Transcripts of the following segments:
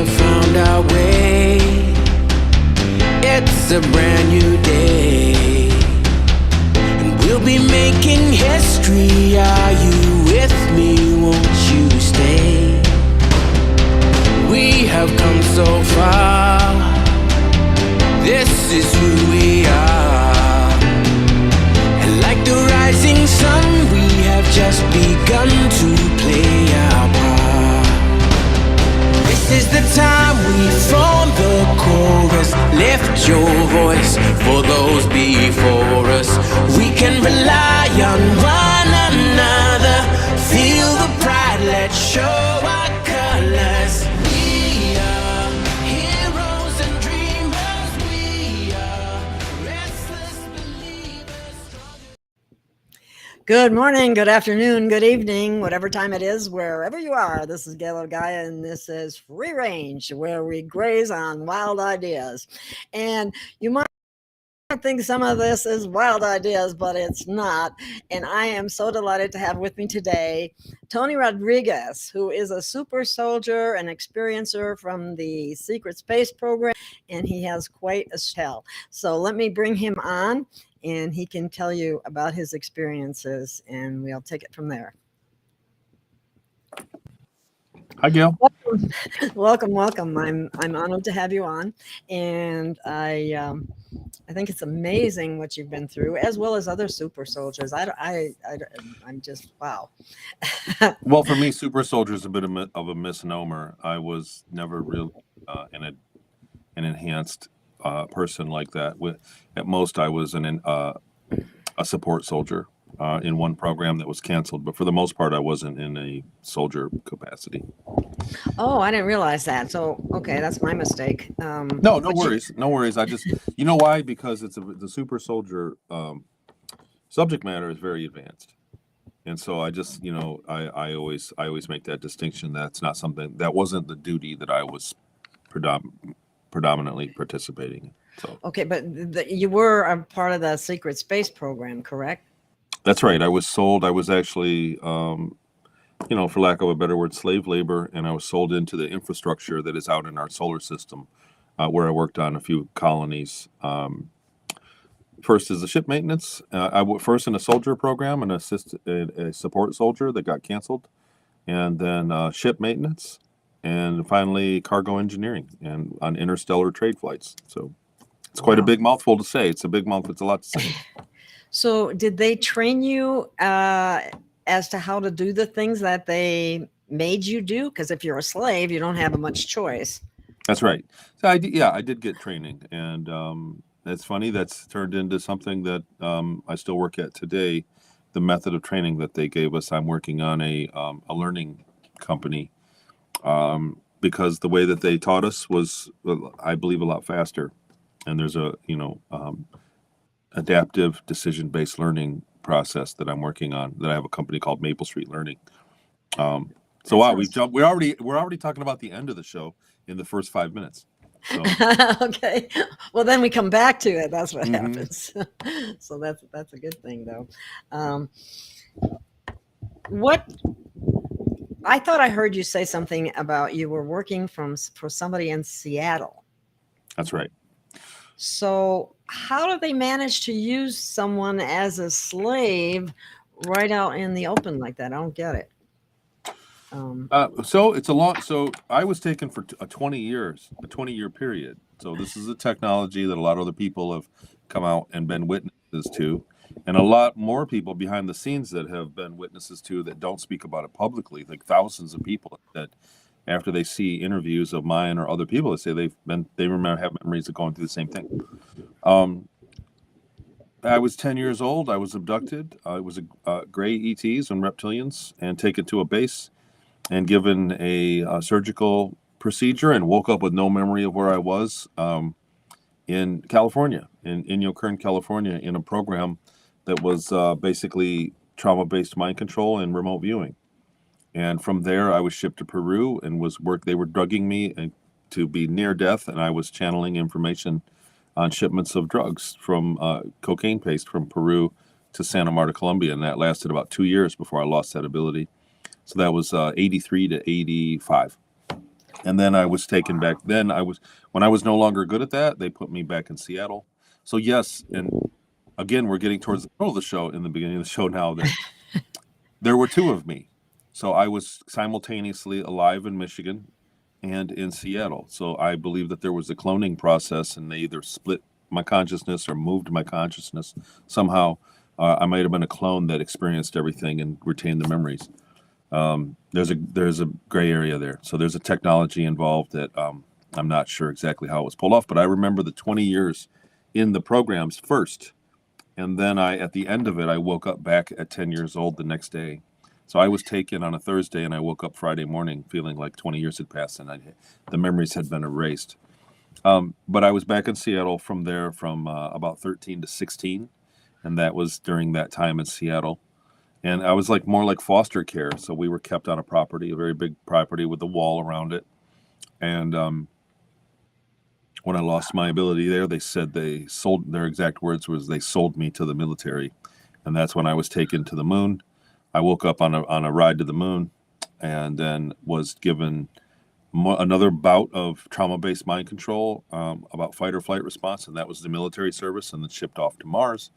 have found our way. It's a brand new day, and we'll be making history. Are you with me? Won't you stay? We have come so far. This is who we are. And like the rising sun, we have just begun to play our part. This is the time we form the chorus. Lift your voice for those before us. We can rely on one another. Feel the pride, let's show our colors. We are heroes and dreamers. We are restless believers. Good morning, good afternoon, good evening, whatever time it is, wherever you are. This is Gail of Gaia, and this is Free Range, where we graze on wild ideas. And you might think some of this is wild ideas, but it's not. And I am so delighted to have with me today Tony Rodrigues, who is a super soldier and experiencer from the Secret Space Program, and he has quite a tell. So let me bring him on, and he can tell you about his experiences, and we'll take it from there. Hi, Gail. Welcome. I'm honored to have you on, and I think it's amazing what you've been through, as well as other super soldiers. I'm just wow. Well, for me, super soldier is a bit of a misnomer. I was never really an enhanced person like that. At most, I was a support soldier in one program that was canceled. But for the most part, I wasn't in a soldier capacity. Oh, I didn't realize that. So, okay, that's my mistake. No worries. No worries. I just, you know why? Because the super soldier subject matter is very advanced. And so I just, I always make that distinction. That's not something, that wasn't the duty that I was predominantly participating in. So. Okay, but you were a part of the Secret Space Program, correct? That's right. I was sold. I was actually, for lack of a better word, slave labor, and I was sold into the infrastructure that is out in our solar system, where I worked on a few colonies. First is the ship maintenance. First in a soldier program, a support soldier that got canceled, and then ship maintenance, and finally cargo engineering and on interstellar trade flights. So it's quite a big mouthful to say. It's a big mouth. It's a lot to say. So did they train you as to how to do the things that they made you do? Because if you're a slave, you don't have much choice. That's right. So I did get training, and it's funny, that's turned into something that I still work at today. The method of training that they gave us. I'm working on a learning company because the way that they taught us was, I believe, a lot faster. And there's a adaptive decision-based learning process that I'm working on, that I have a company called Maple Street Learning. So wow, we're already talking about the end of the show in the first 5 minutes. So. Okay, well then we come back to it. That's what happens. So that's a good thing, though. What I thought I heard you say something about you were working for somebody in Seattle. That's right. So how do they manage to use someone as a slave right out in the open like that? I don't get it. So I was taken for 20 year period. So this is a technology that a lot of other people have come out and been witnesses to, and a lot more people behind the scenes that have been witnesses to that don't speak about it publicly. Like thousands of people that after they see interviews of mine or other people that say they have memories of going through the same thing. I was 10 years old. I was abducted. I was gray ETs and reptilians, and taken to a base and given a surgical procedure, and woke up with no memory of where I was in California, in Inyo Kern, California, in a program that was basically trauma-based mind control and remote viewing. And from there, I was shipped to Peru and they were drugging me to be near death, and I was channeling information on shipments of drugs from cocaine paste from Peru to Santa Marta, Colombia, and that lasted about 2 years before I lost that ability. So that was 83 to 85. And then I was taken back. Then when I was no longer good at that, they put me back in Seattle. So yes, and again, we're getting towards the middle of the show, in the beginning of the show now, that there were two of me. So I was simultaneously alive in Michigan and in Seattle. So I believe that there was a cloning process, and they either split my consciousness or moved my consciousness somehow. I might have been a clone that experienced everything and retained the memories. There's a gray area there. So there's a technology involved that I'm not sure exactly how it was pulled off, but I remember the 20 years in the programs first. And then at the end of it, I woke up back at 10 years old the next day. So I was taken on a Thursday, and I woke up Friday morning feeling like 20 years had passed, and the memories had been erased. But I was back in Seattle from there from about 13 to 16, and that was during that time in Seattle. And I was more like foster care. So we were kept on a property, a very big property with a wall around it. And when I lost my ability there, they said their exact words was they sold me to the military. And that's when I was taken to the moon. I woke up on a ride to the moon, and then was given another bout of trauma-based mind control about fight or flight response. And that was the military service, and then shipped off to Mars.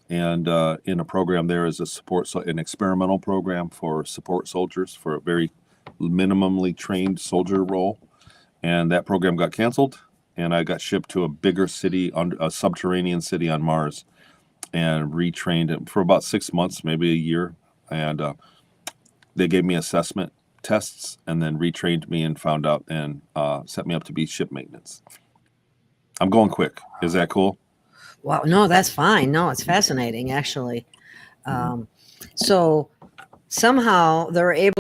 And in a program there is an experimental program for support soldiers for a very minimally trained soldier role. And that program got canceled, and I got shipped to a bigger city, a subterranean city on Mars, and retrained for about 6 months, maybe a year. And they gave me assessment tests, and then retrained me and found out and set me up to be ship maintenance. I'm going quick. Is that cool? Well, no, that's fine. No, it's fascinating, actually. So somehow they're able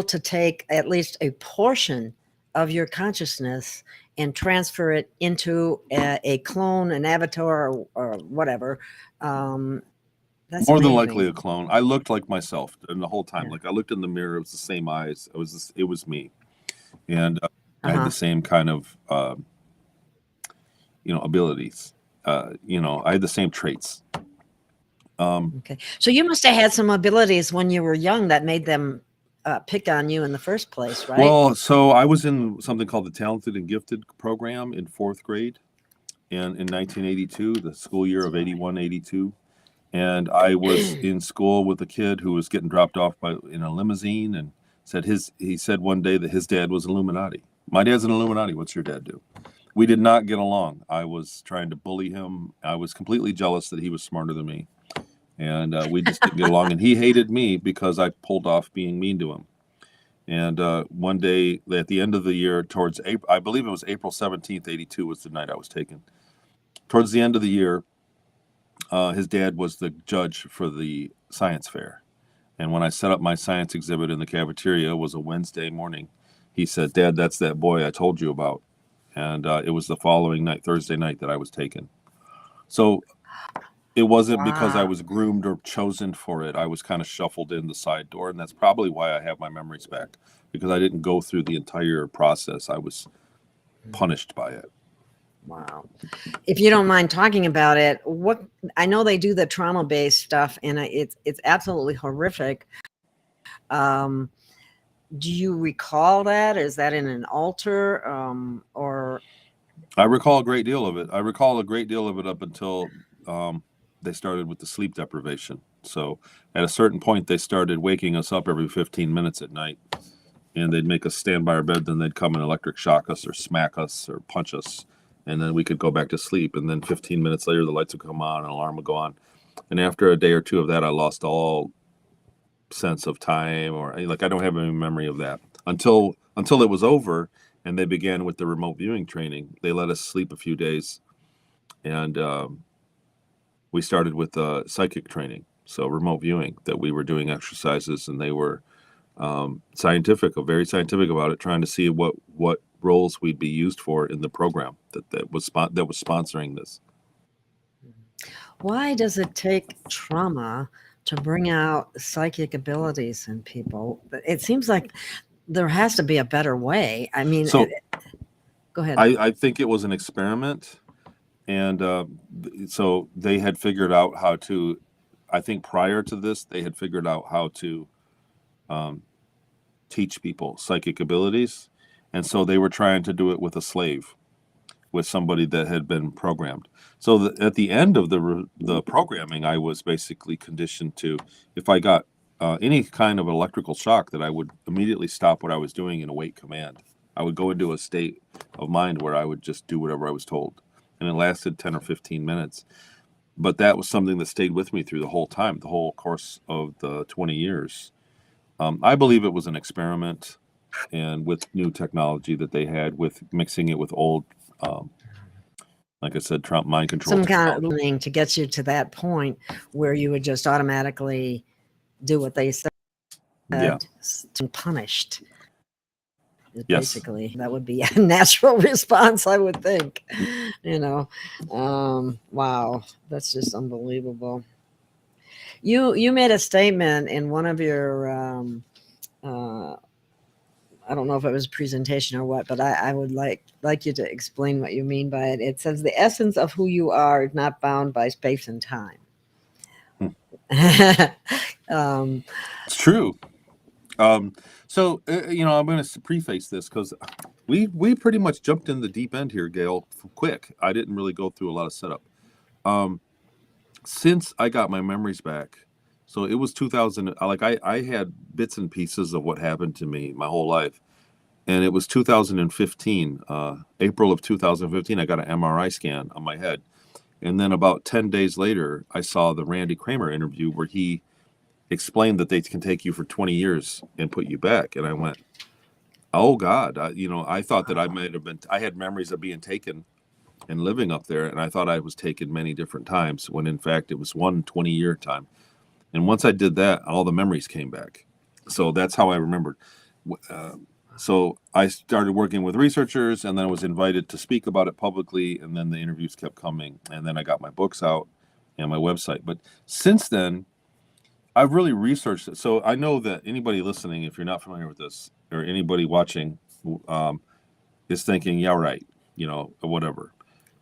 to take at least a portion of your consciousness and transfer it into a clone, an avatar, or whatever. That's more amazing. than likely a clone. I looked like myself, and the whole time, I looked in the mirror, it was the same eyes. It was me, and I had the same kind of abilities. I had the same traits. Okay, so you must have had some abilities when you were young that made them pick on you in the first place, right? Well, so I was in something called the Talented and Gifted program in 4th grade, and in 1982, the school year of 81-82. And I was in school with a kid who was getting dropped off in a limousine, and he said one day that his dad was Illuminati. My dad's an Illuminati. What's your dad do? We did not get along. I was trying to bully him. I was completely jealous that he was smarter than me. And we just didn't get along. And he hated me because I pulled off being mean to him. And one day at the end of the year, towards April, I believe it was April 17th, 82 was the night I was taken. Towards the end of the year, his dad was the judge for the science fair. And when I set up my science exhibit in the cafeteria, it was a Wednesday morning, he said, "Dad, that's that boy I told you about." And it was the following night, Thursday night, that I was taken. So it wasn't because I was groomed or chosen for it. I was kind of shuffled in the side door. And that's probably why I have my memories back, because I didn't go through the entire process. I was punished by it. Wow. If you don't mind talking about it, I know they do the trauma-based stuff, and it's absolutely horrific. Do you recall that? Is that in an altar, or? I recall a great deal of it. Up until they started with the sleep deprivation. So at a certain point, they started waking us up every 15 minutes at night, and they'd make us stand by our bed. Then they'd come and electric shock us or smack us or punch us. And then we could go back to sleep. And then 15 minutes later, the lights would come on, an alarm would go on. And after a day or two of that, I lost all sense of time, or I don't have any memory of that until it was over. And they began with the remote viewing training. They let us sleep a few days. And we started with psychic training. So remote viewing, that we were doing exercises, and they were very scientific about it, trying to see what roles we'd be used for in the program that was sponsoring this. Why does it take trauma to bring out psychic abilities in people? It seems like there has to be a better way. I mean, so go ahead. I think it was an experiment, and so they had figured out how to. I think prior to this, they had figured out how to teach people psychic abilities. And so they were trying to do it with a slave, with somebody that had been programmed. So at the end of the programming, I was basically conditioned to, if I got any kind of electrical shock, that I would immediately stop what I was doing and await command. I would go into a state of mind where I would just do whatever I was told. And it lasted 10 or 15 minutes. But that was something that stayed with me through the whole time, the whole course of the 20 years. I believe it was an experiment, and with new technology that they had, with mixing it with old, like I said, Trump mind control. Some kind of learning to get you to that point where you would just automatically do what they said, to punished. Yes. Basically, that would be a natural response, I would think. You know, wow, that's just unbelievable. You made a statement in one of your, I don't know if it was a presentation or what, but I would like you to explain what you mean by it. It says the essence of who you are is not bound by space and time. It's true. So, I'm going to preface this because we pretty much jumped in the deep end here, Gail, quick. I didn't really go through a lot of setup. Since I got my memories back, so it was 2000, I had bits and pieces of what happened to me my whole life. And it was 2015, April of 2015, I got an MRI scan on my head. And then about 10 days later, I saw the Randy Kramer interview where he explained that they can take you for 20 years and put you back. And I went, oh God, I thought that I had memories of being taken and living up there. And I thought I was taken many different times, when in fact it was one 20-year time. And once I did that, all the memories came back. So that's how I remembered. So I started working with researchers, and then I was invited to speak about it publicly. And then the interviews kept coming. And then I got my books out and my website. But since then, I've really researched it. So I know that anybody listening, if you're not familiar with this, or anybody watching, is thinking, yeah, right, whatever.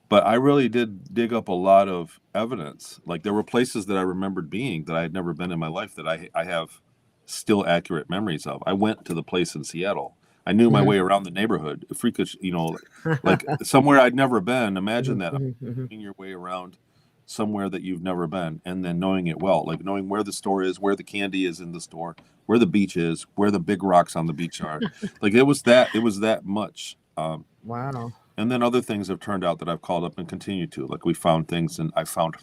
But I really did dig up a lot of evidence. Like, there were places that I remembered being that I had never been in my life that I have still accurate memories of. I went to the place in Seattle. I knew my way around the neighborhood. If we could, like somewhere I'd never been. Imagine that, knowing your way around somewhere that you've never been, and then knowing it well, like knowing where the store is, where the candy is in the store, where the beach is, where the big rocks on the beach are. Like, it was that much. Wow. And then other things have turned out that I've called up and continue to. Like, we found things, and I found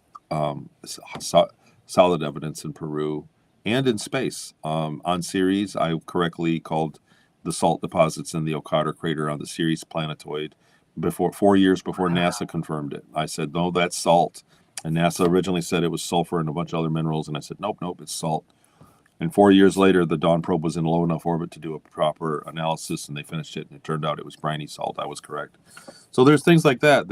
solid evidence in Peru and in space. On Ceres, I correctly called the salt deposits in the Okata crater on the Ceres planetoid 4 years before NASA confirmed it. I said, no, that's salt. And NASA originally said it was sulfur and a bunch of other minerals. And I said, nope, it's salt. And 4 years later, the Dawn probe was in low enough orbit to do a proper analysis, and they finished it, and it turned out it was briny salt. I was correct. So there's things like that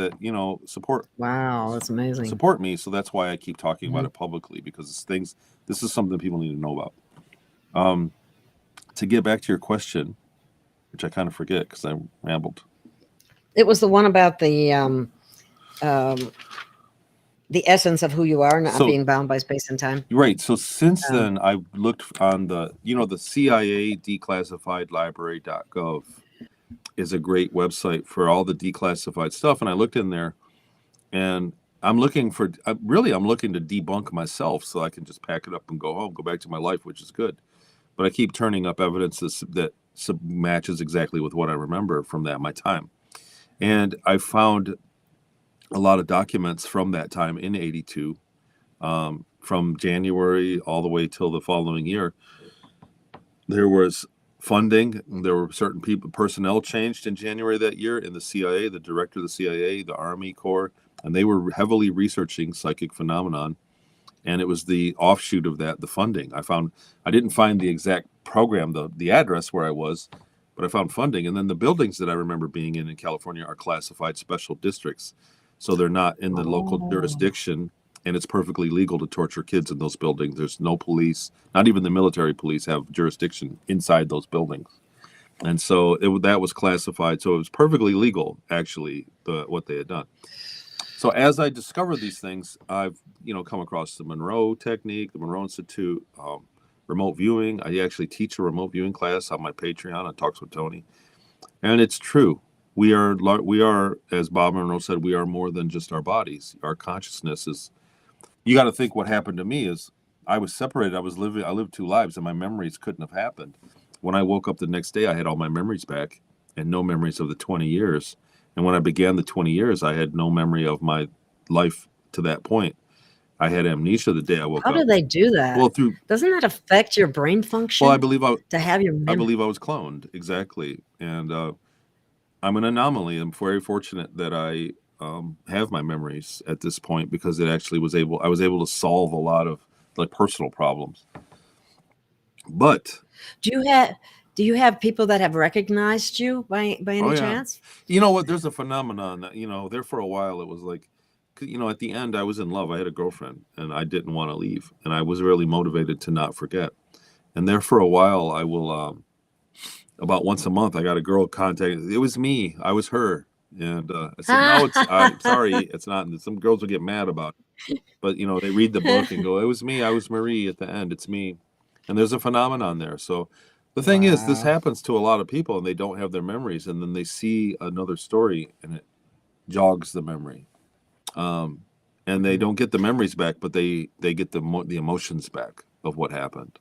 support. Wow, that's amazing. Support me. So that's why I keep talking about it publicly, because this is something people need to know about. To get back to your question, which I kind of forget because I rambled. It was the one about the essence of who you are, not being bound by space and time. Right. So since then, I've looked on the CIA declassified library.gov is a great website for all the declassified stuff. And I looked in there, and I'm looking to debunk myself so I can just pack it up and go home, go back to my life, which is good. But I keep turning up evidence that matches exactly with what I remember from my time. And I found a lot of documents from that time in 82, from January all the way till the following year. There was funding. There were certain personnel changed in January that year in the CIA, the director of the CIA, the Army Corps, and they were heavily researching psychic phenomenon. And it was the offshoot of that, the funding. I didn't find the exact program, the address where I was, but I found funding. And then the buildings that I remember being in California are classified special districts. So they're not in the local jurisdiction, and it's perfectly legal to torture kids in those buildings. There's no police, not even the military police have jurisdiction inside those buildings. And so that was classified. So it was perfectly legal, actually, what they had done. So as I discovered these things, I've come across the Monroe technique, the Monroe Institute, remote viewing. I actually teach a remote viewing class on my Patreon on Talks with Tony. And it's true. We are, as Bob Monroe said, we are more than just our bodies. Our consciousness is, you got to think what happened to me is I was separated. I lived two lives and my memories couldn't have happened. When I woke up the next day, I had all my memories back and no memories of the 20 years. And when I began the 20 years, I had no memory of my life to that point. I had amnesia the day I woke How up. do they do that? Well, doesn't that affect your brain function? Well, I believe to have your I believe I was cloned, exactly. And I'm an anomaly. I'm very fortunate that I have my memories at this point because I was able to solve a lot of like personal problems. But do you have people that have recognized you by any chance? you know what? There's a phenomenon that, there for a while it was like, at the end I was in love. I had a girlfriend and I didn't want to leave. And I was really motivated to not forget. And there for a while I will, about once a month, I got a girl contact. It was me. I was her. And I said, no, I'm sorry, it's not. And some girls will get mad about it. But, they read the book and go, it was me. I was Marie at the end. It's me. And there's a phenomenon there. So the thing is, this happens to a lot of people and they don't have their memories. And then they see another story and it jogs the memory. And they don't get the memories back, but they get the emotions back of what happened.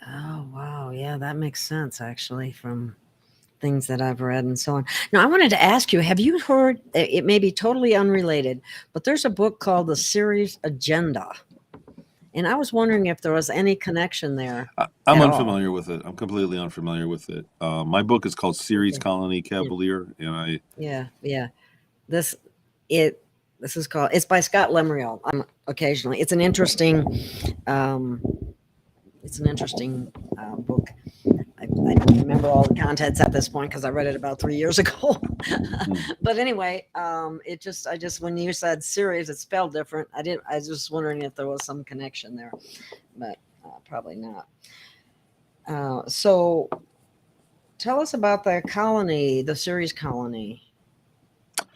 Oh, wow. Yeah, that makes sense, actually, from things that I've read and so on. Now, I wanted to ask you, have you heard, it may be totally unrelated, but there's a book called The Ceres Agenda. And I was wondering if there was any connection there. I'm unfamiliar with it. I'm completely unfamiliar with it. My book is called Ceres Colony Cavalier. And This is called, it's by Scott Lemriel. Occasionally. It's an interesting book. I don't remember all the contents at this point because I read it about 3 years ago. But anyway, I just when you said Ceres, it's spelled different. I was just wondering if there was some connection there, but probably not. So tell us about the colony, the Ceres Colony.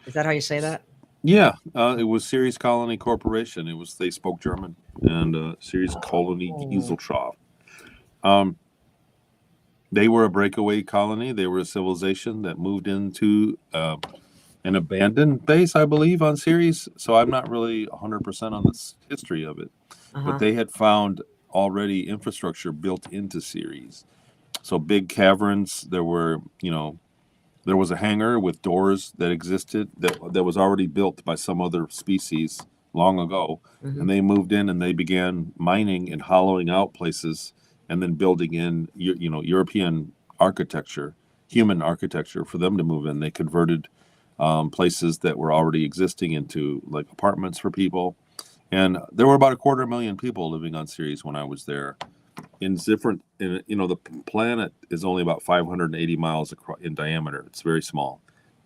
Is that how you say that? Yeah, it was Ceres Colony Corporation. They spoke German, and Ceres Colony Gesellschaft. They were a breakaway colony. They were a civilization that moved into an abandoned base, I believe, on Ceres. So I'm not really 100% on the history of it, but they had found already infrastructure built into Ceres. So big caverns. There was a hangar with doors that existed that was already built by some other species long ago. And they moved in and they began mining and hollowing out places and then building in, European architecture, human architecture for them to move in. They converted places that were already existing into like apartments for people. And there were about 250,000 people living on Ceres when I was there. The planet is only about 580 miles in diameter. It's very small.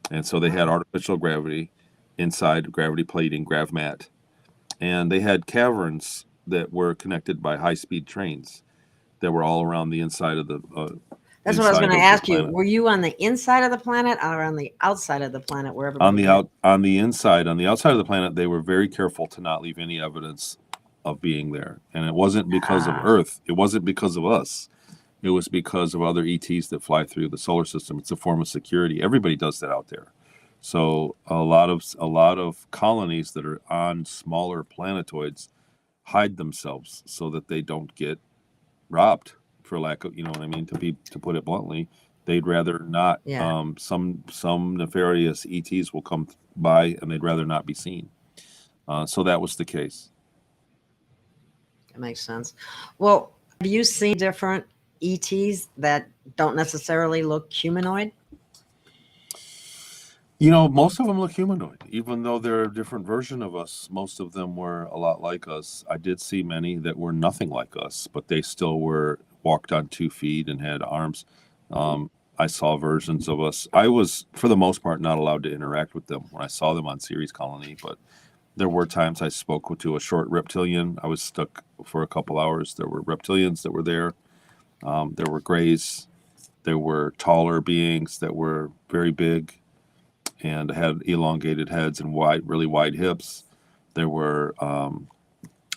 And so they had artificial gravity inside, gravity plating, GravMat. And they had caverns that were connected by high-speed trains that were all around the inside of the That's what I was going to ask you. Were you on the inside of the planet or on the outside of the planet, wherever? On the inside, on the outside of the planet, they were very careful to not leave any evidence of being there. And it wasn't because of Earth. It wasn't because of us. It was because of other ETs that fly through the solar system. It's a form of security. Everybody does that out there. So a lot of colonies that are on smaller planetoids hide themselves so that they don't get robbed, for lack of, to put it bluntly. They'd rather not. Some nefarious ETs will come by and they'd rather not be seen. So that was the case. That makes sense. Well, have you seen different ETs that don't necessarily look humanoid? Most of them look humanoid, even though they're a different version of us. Most of them were a lot like us. I did see many that were nothing like us, but they still walked on 2 feet and had arms. I saw versions of us. I was, for the most part, not allowed to interact with them when I saw them on Ceres Colony, but there were times I spoke to a short reptilian. I was stuck for a couple hours. There were reptilians that were there. There were grays. There were taller beings that were very big and had elongated heads and really wide hips. There were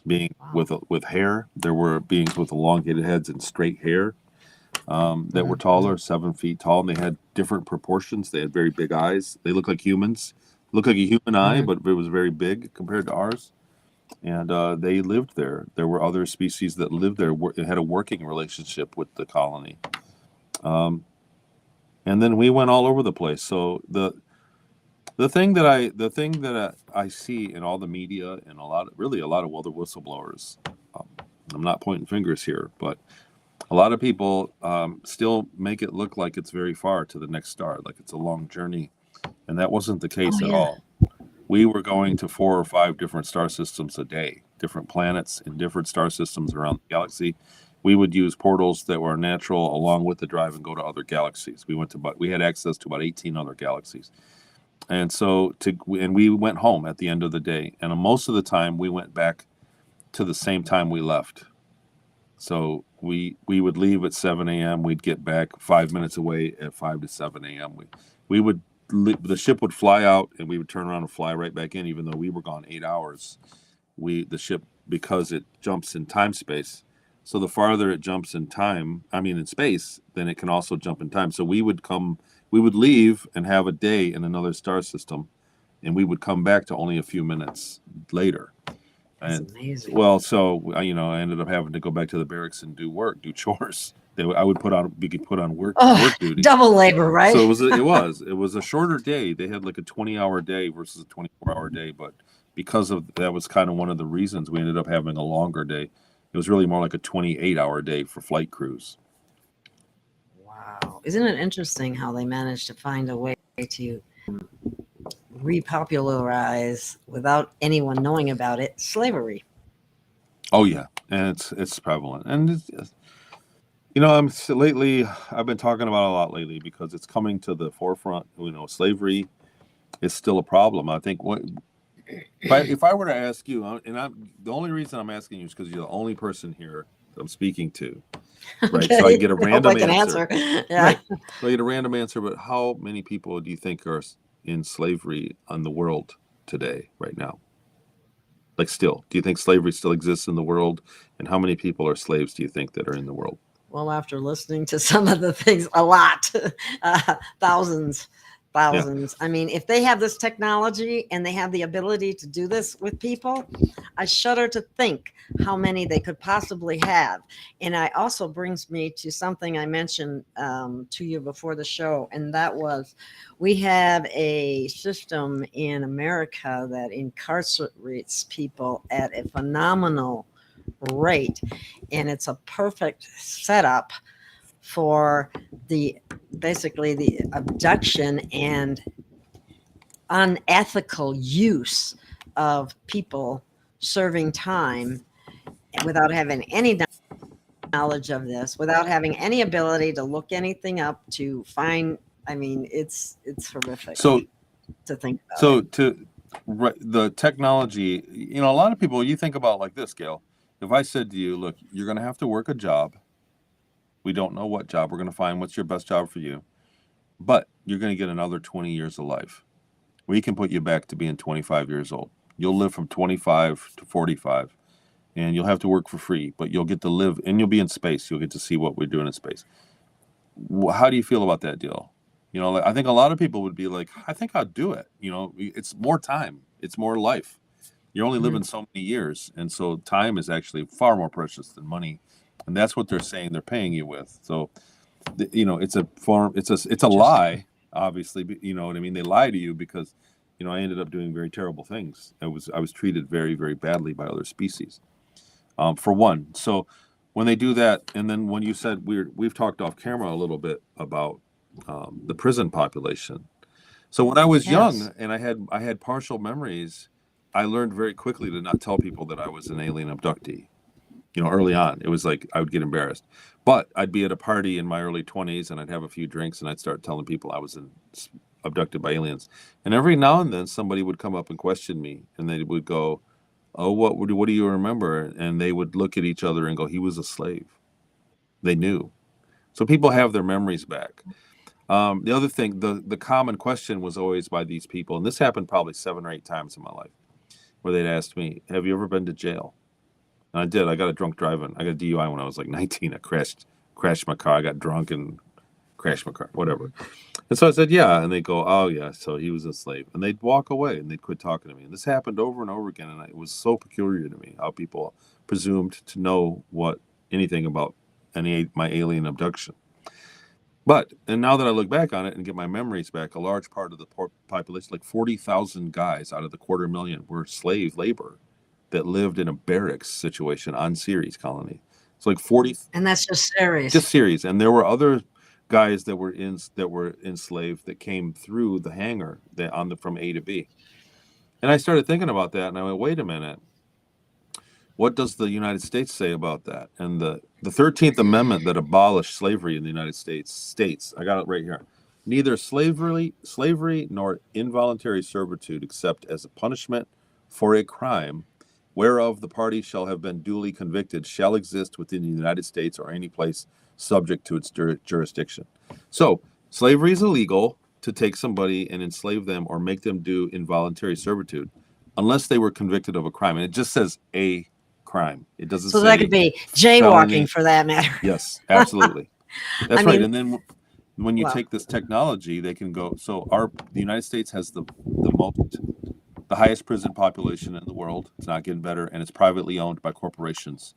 beings with hair. There were beings with elongated heads and straight hair. that were taller, 7 feet tall, and they had different proportions. They had very big eyes. They looked like humans. Looked like a human eye, but it was very big compared to ours. And they lived there. There were other species that lived there. It had a working relationship with the colony. And then we went all over the place. So the thing that I see in all the media and a lot of other whistleblowers, I'm not pointing fingers here, but a lot of people still make it look like it's very far to the next star, like it's a long journey, and that wasn't the case at all. We were going to 4 or 5 different star systems a day, different planets in different star systems around the galaxy. We would use portals that were natural along with the drive and go to other galaxies. We had access to about 18 other galaxies. And so we went home at the end of the day. And most of the time we went back to the same time we left. So we would leave at 7 a.m. We'd get back 5 minutes away at 5 to 7 a.m. The ship would fly out and we would turn around and fly right back in, even though we were gone 8 hours. The ship, because it jumps in time space, so the farther it jumps in space, then it can also jump in time. So we would leave and have a day in another star system, and we would come back to only a few minutes later. That's amazing. Well, so I ended up having to go back to the barracks and do I would be put on work duty. Double labor, right? So it was a shorter day. They had like a 20-hour day versus a 24-hour day, but because of that was kind of one of the reasons we ended up having a longer day. It was really more like a 28-hour day for flight crews. Wow. Isn't it interesting how they managed to find a way to repopularize, without anyone knowing about it, slavery? Oh yeah, and it's prevalent, and lately I've been talking about it a lot lately because it's coming to the forefront. Slavery is still a problem. I think if I were to ask you, the only reason I'm asking you is because you're the only person here that I'm speaking to, right? Okay. So I get a random answer. Yeah. Right. So I get a random answer, but how many people do you think are in slavery on the world today, right now? Like still, do you think slavery still exists in the world? And how many people are slaves do you think that are in the world? Well, after listening to some of the things, a lot, thousands. Yeah. I mean, if they have this technology and they have the ability to do this with people, I shudder to think how many they could possibly have. And it also brings me to something I mentioned to you before the show, and that was we have a system in America that incarcerates people at a phenomenal rate, and it's a perfect setup for basically the abduction and unethical use of people serving time without having any knowledge of this, without having any ability to look anything up, to find. I mean, it's horrific. So to think about. The technology, a lot of people, you think about like this, Gail. If I said to you, look, you're going to have to work a job. We don't know what job we're going to find. What's your best job for you? But you're going to get another 20 years of life. We can put you back to being 25 years old. You'll live from 25 to 45, and you'll have to work for free, but you'll get to live, and you'll be in space. You'll get to see what we're doing in space. How do you feel about that deal? I think a lot of people would be like, I think I'll do it. It's more time. It's more life. You're only living so many years, and so time is actually far more precious than money. And that's what they're saying they're paying you with. So, it's a form. It's a lie, obviously. But you know what I mean? They lie to you because, I ended up doing very terrible things. I was treated very, very badly by other species. For one, so when they do that, and then when you said we've talked off camera a little bit about the prison population. So when I was young and I had partial memories, I learned very quickly to not tell people that I was an alien abductee. Early on, it was like I would get embarrassed. But I'd be at a party in my early 20s and I'd have a few drinks and I'd start telling people I was abducted by aliens. And every now and then somebody would come up and question me and they would go, oh, what do you remember? And they would look at each other and go, he was a slave. They knew. So people have their memories back. The other thing, the common question was always by these people, and this happened probably 7 or 8 times in my life, where they'd ask me, have you ever been to jail? And I did. I got a drunk driving. I got a DUI when I was like 19. I crashed crashed my car. I got drunk and crashed my car, whatever. And so I said, yeah. And they go, oh, yeah. So he was a slave. And they'd walk away and they'd quit talking to me. And this happened over and over again. And it was so peculiar to me how people presumed to know anything about my alien abduction. And now that I look back on it and get my memories back, a large part of the population, like 40,000 guys out of the 250,000, were slave labor that lived in a barracks situation on Ceres Colony. It's like 40. And that's just Ceres. Just Ceres. And there were other guys that were enslaved that came through the hangar from A to B. And I started thinking about that, and I went, wait a minute. What does the United States say about that? And the 13th Amendment that abolished slavery in the United States states, I got it right here, neither slavery nor involuntary servitude except as a punishment for a crime whereof the party shall have been duly convicted shall exist within the United States or any place subject to its jurisdiction. So slavery is illegal to take somebody and enslave them or make them do involuntary servitude unless they were convicted of a crime. And it just says a crime. It doesn't say that could be jaywalking felony. For that matter. Yes, absolutely. That's right. And then when you Well. take this technology, they can go. So the United States has the highest prison population in the world. It's not getting better, and it's privately owned by corporations.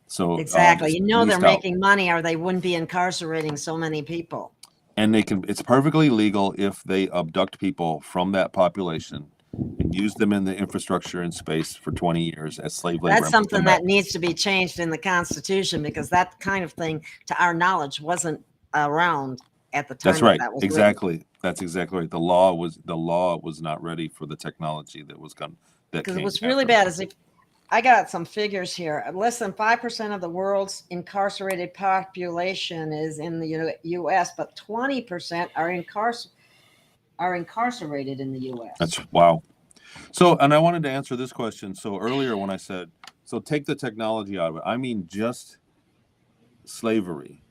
So exactly, they're making money, or they wouldn't be incarcerating so many people. And it's perfectly legal if they abduct people from that population and use them in the infrastructure and space for 20 years as slave labor. That's something that needs to be changed in the Constitution, because that kind of thing, to our knowledge, wasn't around at the time. That's right. That was exactly. Written. That's exactly right. The law was not ready for the technology that was going. Because what's really bad is, if I got some figures here, less than 5% of the world's incarcerated population is in the U.S., but 20% are incarcerated in the U.S. That's wow. So, and I wanted to answer this question. So earlier when I said, so take the technology out of it, I mean just slavery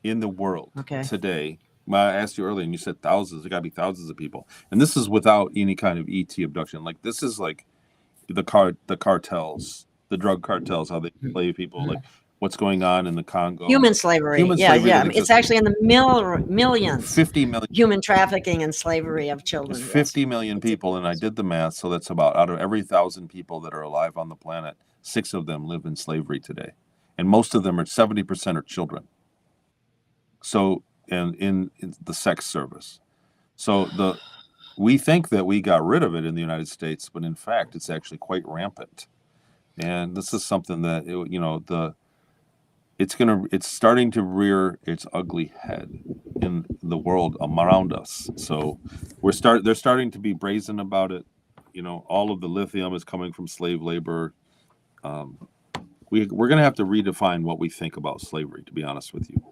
in the world today. Well, I asked you earlier and you said thousands. There got to be thousands of people. And this is without any kind of ET abduction. Like this is like the cartels, the drug cartels, how they slave people, like what's going on in the Congo. Human slavery. Yeah. I mean, it's actually in the millions. 50 million. Human trafficking and slavery of children. There's 50 million people, and I did the math, so that's about, out of every 1,000 people that are alive on the planet, 6 of them live in slavery today. And most of them 70% are children. So, and in the sex service. So we think that we got rid of it in the United States, but in fact, it's actually quite rampant. And this is something that, it's starting to rear its ugly head in the world around us. So they're starting to be brazen about it. All of the lithium is coming from slave labor. We're going to have to redefine what we think about slavery, to be honest with you.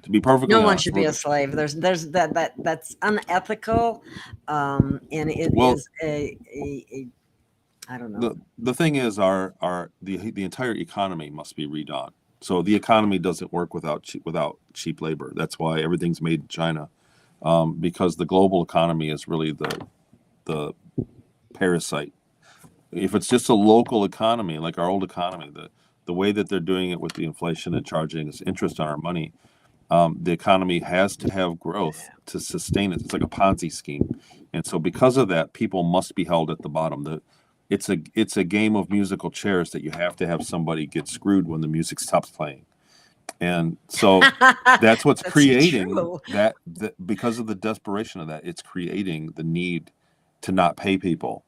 To be perfectly honest, no one should be a slave. There's that's unethical, and it is a I don't know. The thing is, the entire economy must be redone. So the economy doesn't work without cheap labor. That's why everything's made in China, because the global economy is really the parasite. If it's just a local economy, like our old economy, the way that they're doing it with the inflation and charging us interest on our money, the economy has to have growth to sustain it. It's like a Ponzi scheme. And so because of that, people must be held at the bottom. It's a game of musical chairs that you have to have somebody get screwed when the music stops playing. And so that's what's creating that because of the desperation of that, it's creating the need to not pay people.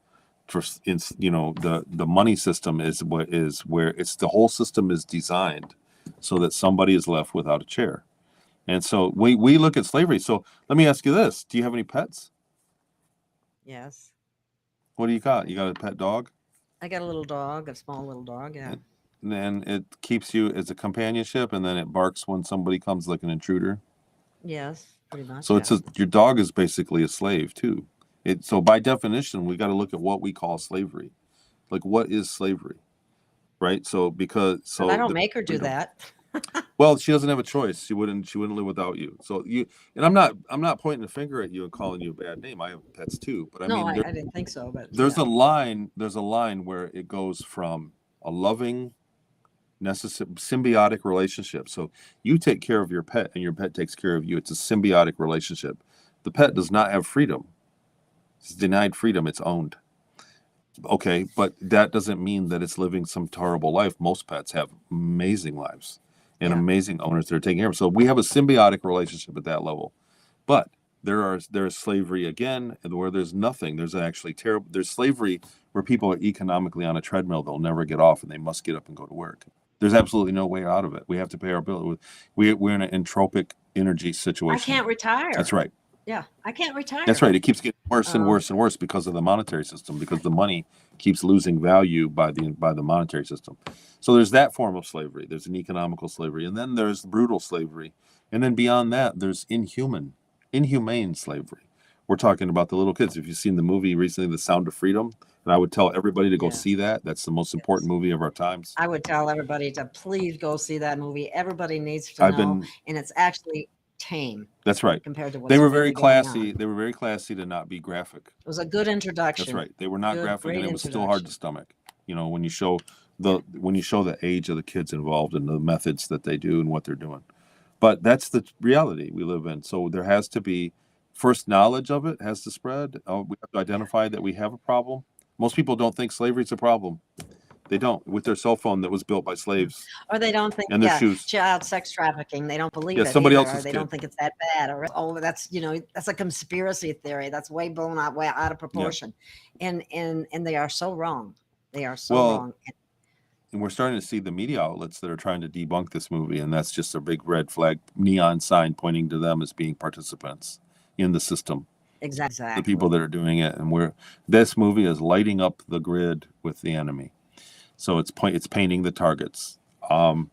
The money system is where the whole system is designed so that somebody is left without a chair. And so we look at slavery. So let me ask you this. Do you have any pets? Yes. What do you got? You got a pet dog? I got a little dog, a small little dog, yeah. And then it keeps you as a companionship, and then it barks when somebody comes like an intruder? Yes, pretty much. So your dog is basically a slave too. So by definition, we got to look at what we call slavery. Like, what is slavery? Right? But I don't make her do that. Well, she doesn't have a choice. She wouldn't live without you. So and I'm not pointing a finger at you and calling you a bad name. I have pets too, but I didn't think so. But there's a line where it goes from a loving symbiotic relationship. So you take care of your pet and your pet takes care of you. It's a symbiotic relationship. The pet does not have freedom. It's denied freedom. It's owned. Okay, but that doesn't mean that it's living some terrible life. Most pets have amazing lives and amazing owners that are taking care of them. So we have a symbiotic relationship at that level. But there's slavery again, where there's nothing. There's actually terrible. There's slavery where people are economically on a treadmill. They'll never get off, and they must get up and go to work. There's absolutely no way out of it. We have to pay our bill. We're in an entropic energy situation. I can't retire. That's right. Yeah, I can't retire. That's right. It keeps getting worse and worse and worse because of the monetary system, because the money keeps losing value by the monetary system. So there's that form of slavery. There's an economical slavery, and then there's brutal slavery, and then beyond that, there's inhumane slavery. We're talking about the little kids. If you've seen the movie recently, The Sound of Freedom, and I would tell everybody to go see that. That's the most important movie of our times. I would tell everybody to please go see that movie. Everybody needs to know, and it's actually tame. That's right. Compared to what they were very classy. They were very classy to not be graphic. It was a good introduction. That's right. They were not graphic, and it was still hard to stomach. You know, when you show the age of the kids involved and the methods that they do and what they're doing. But that's the reality we live in. So there has to be first knowledge of it has to spread. We have to identify that we have a problem. Most people don't think slavery is a problem. They don't. With their cell phone that was built by slaves. Or they don't think, and their shoes. Child sex trafficking. They don't believe it. Somebody either, else's or they kid. don't think it's that bad. Or that's that's a conspiracy theory. That's way blown out, way out of proportion. Yeah. And they are so wrong. They are so wrong. And we're starting to see the media outlets that are trying to debunk this movie, and that's just a big red flag neon sign pointing to them as being participants in the system. Exactly. The people that are doing it, and this movie is lighting up the grid with the enemy. So it's painting the targets. But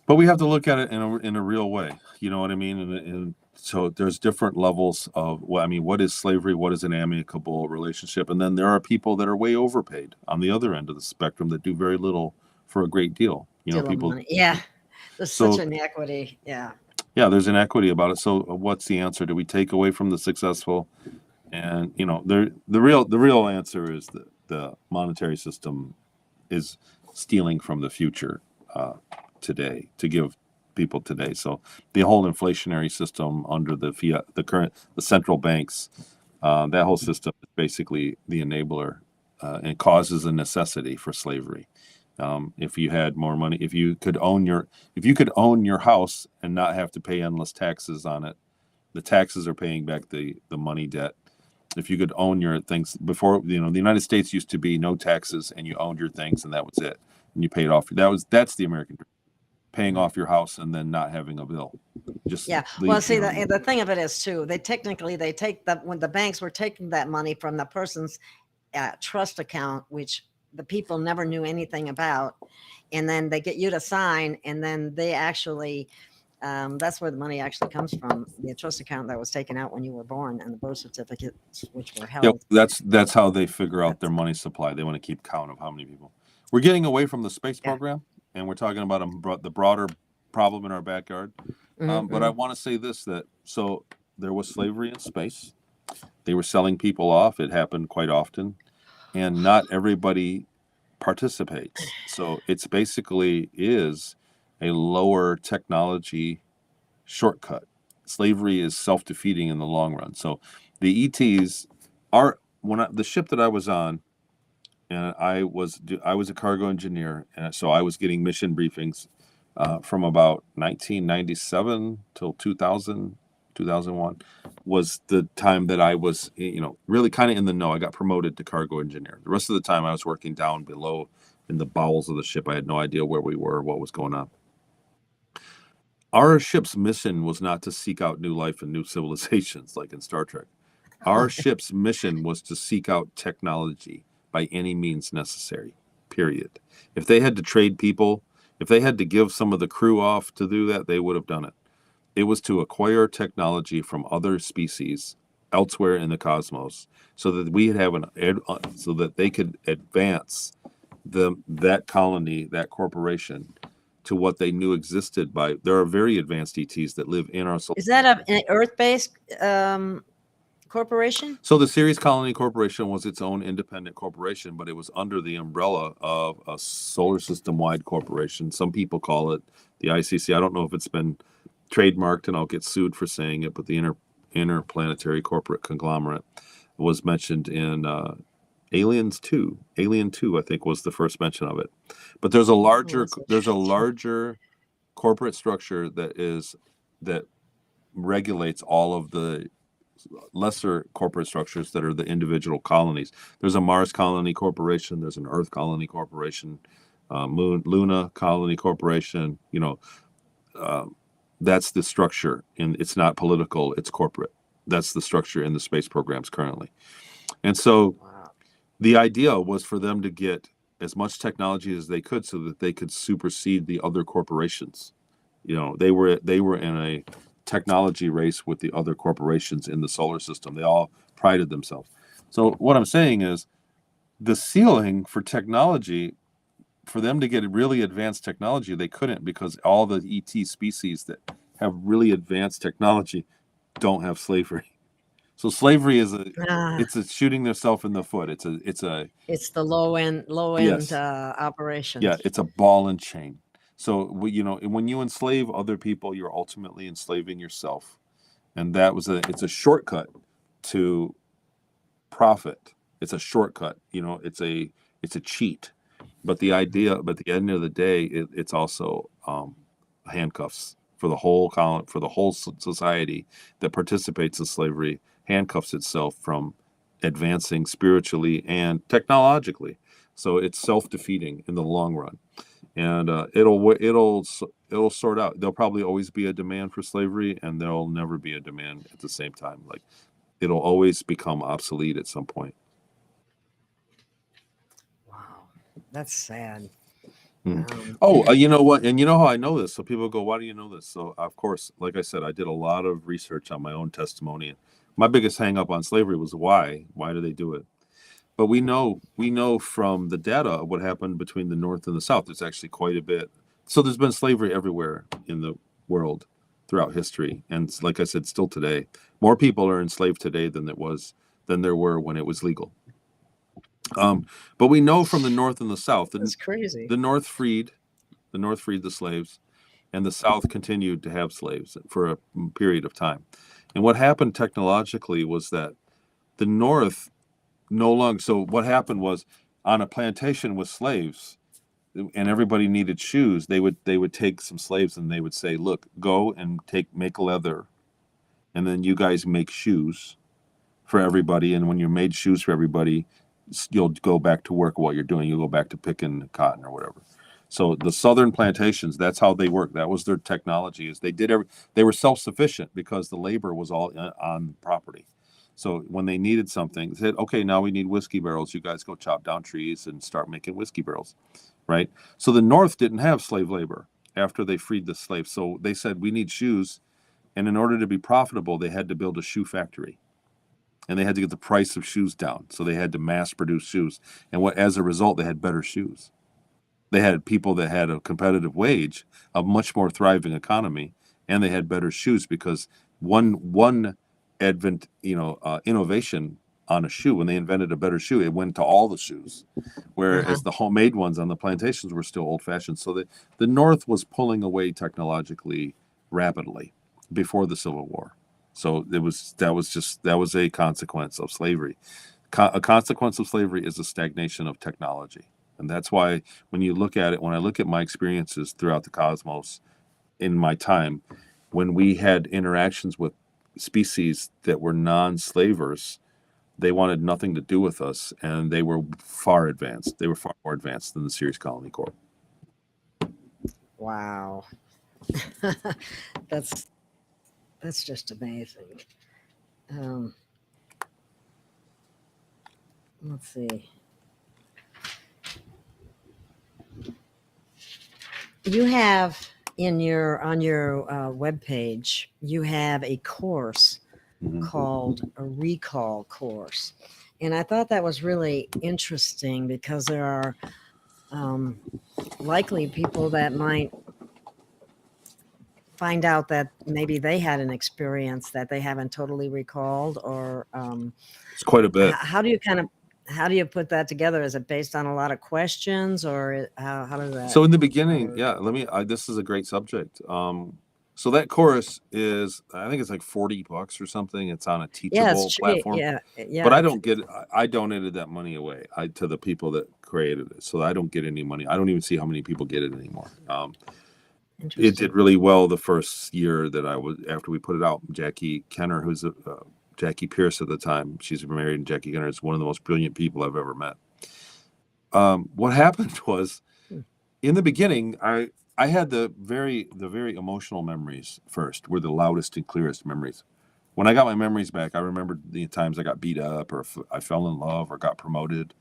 we have to look at it in a real way. You know what I mean? And so there's different levels of what is slavery? What is an amicable relationship? And then there are people that are way overpaid on the other end of the spectrum that do very little for a great deal. People. Money. Yeah, there's such an equity. Yeah. Yeah, there's an equity about it. So what's the answer? Do we take away from the successful? And the real answer is that the monetary system is stealing from the future today to give people today. So the whole inflationary system under the fiat, the central banks, that whole system is basically the enabler and causes a necessity for slavery. If you had more money, if you could own your house and not have to pay endless taxes on it, the taxes are paying back the money debt. If you could own your things before, the United States used to be no taxes and you owned your things and that was it. And you paid off. That's the American dream. Paying off your house and then not having a bill. Well, see, the thing of it is too, when the banks were taking that money from the person's trust account, which the people never knew anything about, and then they get you to sign, and then they actually, that's where the money actually comes from, the trust account that was taken out when you were born, and the birth certificates which were held. Yep, that's how they figure out their money supply. They want to keep count of how many people. We're getting away from the space program, and we're talking about the broader problem in our backyard. But I want to say this, so there was slavery in space. They were selling people off. It happened quite often. And not everybody participates. So it's basically is a lower technology shortcut. Slavery is self-defeating in the long run. So the ETs are the ship that I was on, and I was a cargo engineer, and so I was getting mission briefings from about 1997 till 2001 was the time that I was, really kind of in the know. I got promoted to cargo engineer. The rest of the time I was working down below in the bowels of the ship. I had no idea where we were, what was going on. Our ship's mission was not to seek out new life and new civilizations like in Star Trek. Our ship's mission was to seek out technology by any means necessary, period. If they had to trade people, if they had to give some of the crew off to do that, they would have done it. It was to acquire technology from other species elsewhere in the cosmos, so that we have so that they could advance that colony, that corporation, to what they knew existed. There are very advanced ETs that live in our solar. Is that an Earth-based corporation? So the Ceres Colony Corporation was its own independent corporation, but it was under the umbrella of a solar system-wide corporation. Some people call it the ICC. I don't know if it's been trademarked, and I'll get sued for saying it, but the Interplanetary Corporate Conglomerate was mentioned in Aliens 2. Alien 2, I think, was the first mention of it. But there's a larger corporate structure that regulates all of the lesser corporate structures that are the individual colonies. There's a Mars Colony Corporation. There's an Earth Colony Corporation, Luna Colony Corporation. That's the structure, and it's not political. It's corporate. That's the structure in the space programs currently. And so, the idea was for them to get as much technology as they could, so that they could supersede the other corporations. They were in a technology race with the other corporations in the solar system. They all prided themselves. So what I'm saying is, the ceiling for technology, for them to get really advanced technology, they couldn't, because all the ET species that have really advanced technology don't have slavery. So slavery is it's a shooting themselves in the foot. It's the low end Yes. operation. Yeah, it's a ball and chain. So when you enslave other people, you're ultimately enslaving yourself, and it's a shortcut to profit. It's a shortcut. It's a cheat. But at the end of the day, it's also handcuffs for the whole society that participates in slavery. Handcuffs itself from advancing spiritually and technologically. So it's self-defeating in the long run. And it'll sort out. There'll probably always be a demand for slavery, and there'll never be a demand at the same time. Like, it'll always become obsolete at some point. Wow, that's sad. You know what? And you know how I know this? So people go, "Why do you know this?" So of course, like I said, I did a lot of research on my own testimony. My biggest hang up on slavery was why? Why do they do it? But we know from the data of what happened between the North and the South. There's actually quite a bit. So there's been slavery everywhere in the world throughout history, and like I said, still today, more people are enslaved today than there were when it was legal. But we know from the North and the South, That's crazy. The North freed the slaves, and the South continued to have slaves for a period of time. And what happened technologically was that the North no longer. So what happened was, on a plantation with slaves, and everybody needed shoes, they would take some slaves and they would say, "Look, go and make leather, and then you guys make shoes for everybody. And when you made shoes for everybody, you'll go back to work while you're doing. You'll go back to picking cotton or whatever." So the southern plantations, that's how they worked. That was their technology. Is they were self-sufficient because the labor was all on property. So when they needed something, they said, "Okay, now we need whiskey barrels. You guys go chop down trees and start making whiskey barrels," right? So the North didn't have slave labor after they freed the slaves. So they said, "We need shoes," and in order to be profitable, they had to build a shoe factory. And they had to get the price of shoes down. So they had to mass produce shoes. And as a result, they had better shoes. They had people that had a competitive wage, a much more thriving economy, and they had better shoes because one innovation on a shoe, when they invented a better shoe, it went to all the shoes. Whereas the homemade ones on the plantations were still old-fashioned. So the North was pulling away technologically rapidly before the Civil War. So that was a consequence of slavery. A consequence of slavery is a stagnation of technology. And that's why when I look at my experiences throughout the cosmos in my time, when we had interactions with species that were non-slavers, they wanted nothing to do with us, and they were far advanced. They were far more advanced than the Ceres Colony Corps. Wow. That's just amazing. Let's see. You have on your webpage, you have a course called a recall course. And I thought that was really interesting because there are likely people that might find out that maybe they had an experience that they haven't totally recalled, or It's quite a bit. how do you put that together? Is it based on a lot of questions, or how does that? So in the beginning, this is a great subject. So that course is, I think it's like $40 or something. It's on a Teachable platform. Yeah. But I don't get, I donated that money away to the people that created it. So I don't get any money. I don't even see how many people get it anymore. It did really well the first year that after we put it out. Jackie Kenner, who's Jackie Pierce at the time, she's married, and Jackie Kenner is one of the most brilliant people I've ever met. What happened was, in the beginning, I had the very emotional memories first, were the loudest and clearest memories. When I got my memories back, I remembered the times I got beat up, or I fell in love, or got promoted.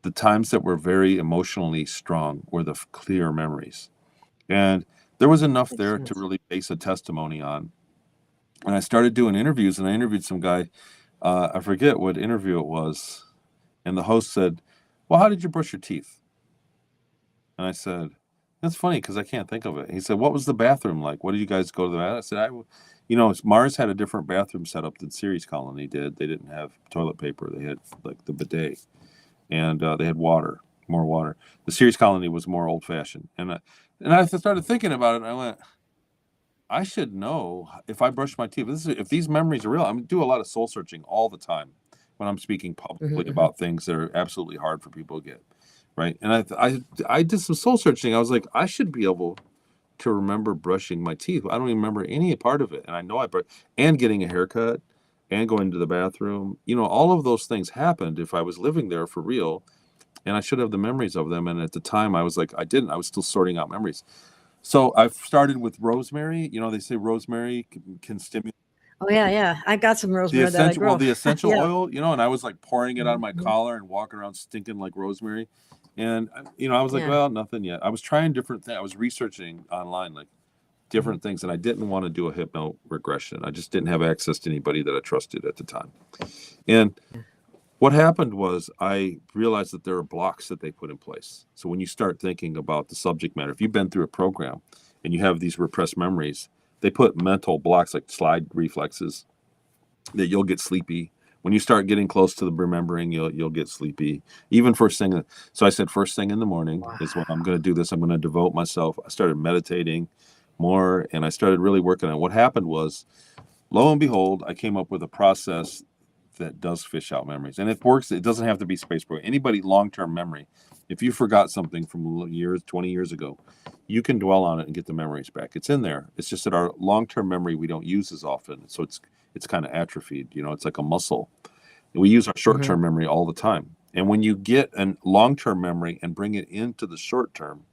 The times that were very emotionally strong were the clear memories. And there was enough there to really base a testimony on. And I started doing interviews, and I interviewed some guy, I forget what interview it was. And the host said, "Well, how did you brush your teeth?" And I said, "That's funny because I can't think of it." He said, "What was the bathroom like? What did you guys go to the bathroom?" I said, Mars had a different bathroom setup than Ceres Colony did. They didn't have toilet paper. They had like the bidet, and they had water, more water. The Ceres Colony was more old fashioned. And I started thinking about it, and I went, I should know if I brush my teeth. If these memories are real. I do a lot of soul searching all the time when I'm speaking publicly about things that are absolutely hard for people to get. Right. And I did some soul searching. I was like, I should be able to remember brushing my teeth. I don't even remember any part of it. And I know and getting a haircut and going to the bathroom. All of those things happened if I was living there for real. And I should have the memories of them. And at the time I was like, I didn't. I was still sorting out memories. So I've started with rosemary. They say rosemary can stimulate. Oh yeah. I got some rosemary that I grow. The essential oil, and I was like pouring it on my collar and walking around stinking like rosemary. And, I was like, well, nothing yet. I was trying different things. I was researching online, like different things. And I didn't want to do a hypno regression. I just didn't have access to anybody that I trusted at the time. And what happened was I realized that there are blocks that they put in place. So when you start thinking about the subject matter, if you've been through a program and you have these repressed memories, they put mental blocks like slide reflexes that you'll get sleepy. When you start getting close to the remembering, you'll get sleepy. Even first thing. So I said first thing in the morning is when I'm going to do this. I'm going to devote myself. I started meditating more, and I started really working on it. What happened was, lo and behold, I came up with a process that does fish out memories. And it works. It doesn't have to be space program. Anybody long-term memory, if you forgot something from 20 years ago, you can dwell on it and get the memories back. It's in there. It's just that our long-term memory we don't use as often. So it's kind of atrophied. It's like a muscle. And we use our short-term memory all the time. And when you get a long-term memory and bring it into the short term,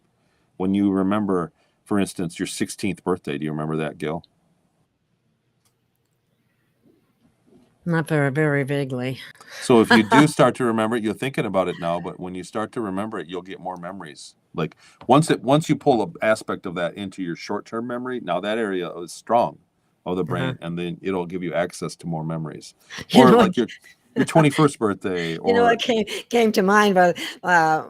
when you remember, for instance, your 16th birthday, do you remember that, Gail? Not very, very vaguely. So if you do start to remember it, you're thinking about it now, but when you start to remember it, you'll get more memories. Like once you pull an aspect of that into your short-term memory, now that area is strong of the brain, and then it'll give you access to more memories. Or like your 21st birthday. Or what came to mind, but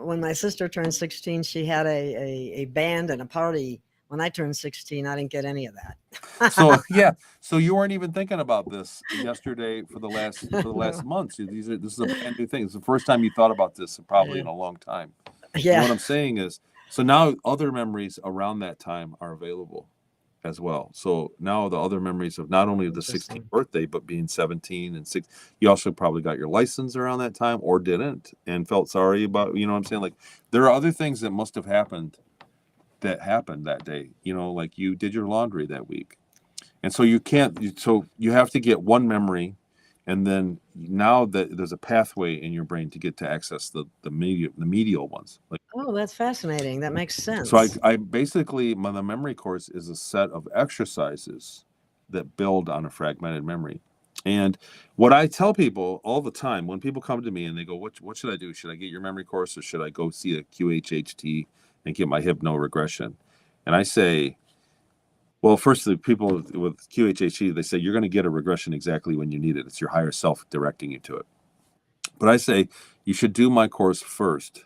when my sister turned 16, she had a band and a party. When I turned 16, I didn't get any of that. So you weren't even thinking about this yesterday for the last months. This is a brand new thing. It's the first time you thought about this probably in a long time. Yeah. And what I'm saying is, so now other memories around that time are available as well. So now the other memories of not only the 16th birthday, but being 17 and 6, you also probably got your license around that time or didn't and felt sorry about, what I'm saying? Like there are other things that must have happened that day, like you did your laundry that week. And so you have to get one memory. And then now that there's a pathway in your brain to get to access the medial ones. Like, oh, that's fascinating. That makes sense. So I basically, the memory course is a set of exercises that build on a fragmented memory. And what I tell people all the time when people come to me and they go, what should I do? Should I get your memory course or should I go see a QHHT and get my hypno regression? And I say, well, first, the people with QHHT, they say you're going to get a regression exactly when you need it. It's your higher self directing you to it. But I say you should do my course first.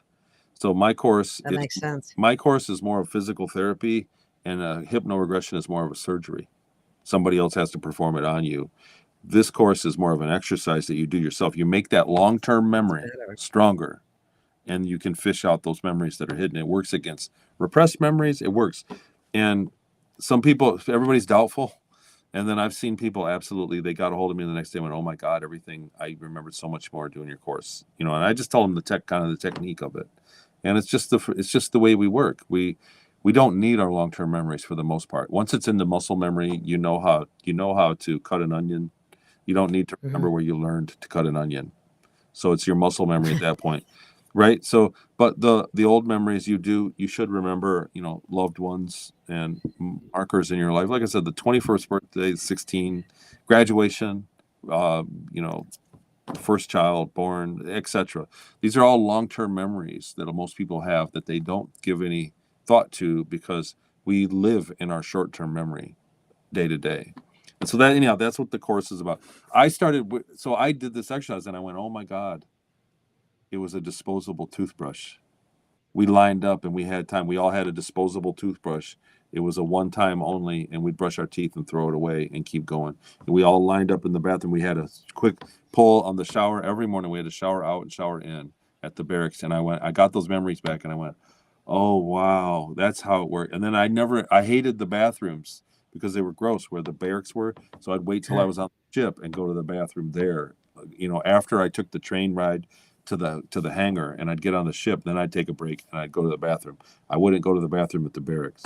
So my course makes sense. My course is more of physical therapy And hypnoregression is more of a surgery. Somebody else has to perform it on you. This course is more of an exercise that you do yourself. You make that long-term memory stronger, and you can fish out those memories that are hidden. It works against repressed memories. It works. And some people, everybody's doubtful. And then I've seen people absolutely, they got a hold of me the next day and went, oh my God, everything, I remembered so much more doing your course. You know, and I just told them the technique of it. And it's just the way we work. We don't need our long-term memories for the most part. Once it's in the muscle memory, you know how to cut an onion. You don't need to remember where you learned to cut an onion. So it's your muscle memory at that point. Right. So, but the old memories you should remember, you know, loved ones and markers in your life. Like I said, the 21st birthday, 16, graduation, you know, first child born, etc. These are all long-term memories that most people have that they don't give any thought to because we live in our short-term memory day to day. And so that, anyhow, that's what the course is about. I did this exercise and I went, oh my God. It was a disposable toothbrush. We lined up and we had time. We all had a disposable toothbrush. It was a one-time only, and we'd brush our teeth and throw it away and keep going. And we all lined up in the bathroom. We had a quick pull on the shower. Every morning we had to shower out and shower in at the barracks. And I got those memories back and I went, oh, wow, that's how it worked. And then I hated the bathrooms because they were gross where the barracks were. So I'd wait till I was on the ship and go to the bathroom there. You know, after I took the train ride to the hangar and I'd get on the ship, then I'd take a break and I'd go to the bathroom. I wouldn't go to the bathroom at the barracks.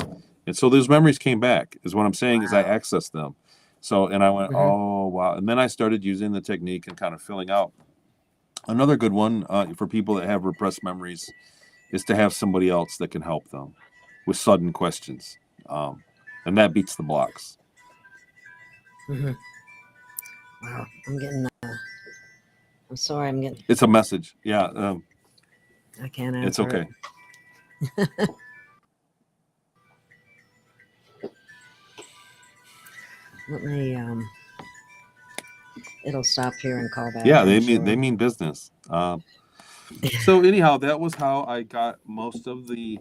And so those memories came back is what I'm saying. Is I accessed them. So, and I went, oh, wow. And then I started using the technique and kind of filling out. Another good one for people that have repressed memories is to have somebody else that can help them with sudden questions. And that beats the blocks. Wow. I'm getting, I'm sorry. I'm getting. It's a message. Yeah. I can't answer. It's okay. Let me, it'll stop here and call back. Yeah, they mean business. So anyhow, that was how I got most of the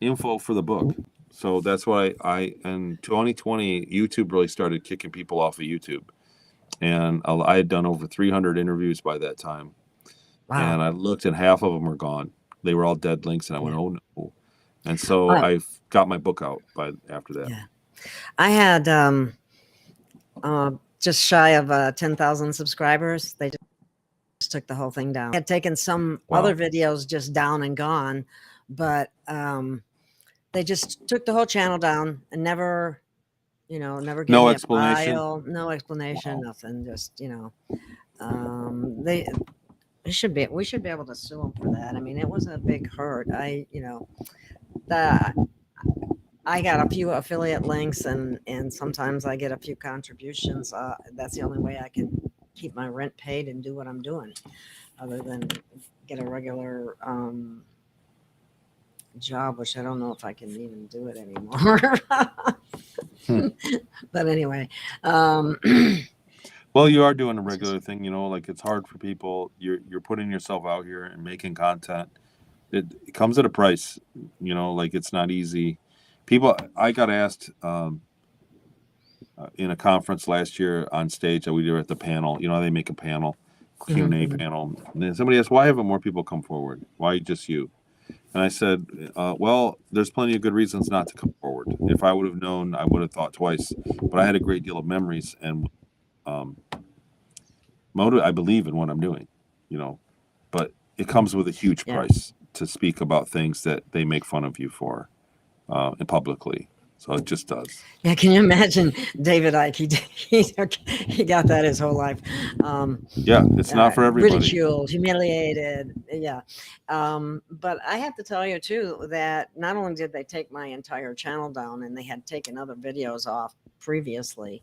info for the book. So that's why in 2020, YouTube really started kicking people off of YouTube. And I had done over 300 interviews by that time. Wow. And I looked and half of them were gone. They were all dead links. And I went, oh no. And so I got my book out after that. Yeah. I had just shy of 10,000 subscribers. They just took the whole thing down. I had taken some other videos just down and gone, but they just took the whole channel down and never gave me a file, no explanation, nothing. Just, we should be able to sue them for that. I mean, it was a big hurt. I got a few affiliate links and sometimes I get a few contributions. That's the only way I can keep my rent paid and do what I'm doing, other than get a regular job, which I don't know if I can even do it anymore. But anyway, well, you are doing a regular thing, like it's hard for people. You're putting yourself out here and making content. It comes at a price, like it's not easy. People, I got asked in a conference last year on stage that we did at the panel. They make a panel, Q&A panel. And then somebody asked, why haven't more people come forward? Why just you? And I said, well, there's plenty of good reasons not to come forward. If I would have known, I would have thought twice. But I had a great deal of memories and motive. I believe in what I'm doing, but it comes with a huge price to speak about things that they make fun of you for publicly. So it just does. Yeah, can you imagine David Icke? He got that his whole life. Yeah, it's not for everybody. Ridiculed, humiliated. Yeah. But I have to tell you, too, that not only did they take my entire channel down and they had taken other videos off previously,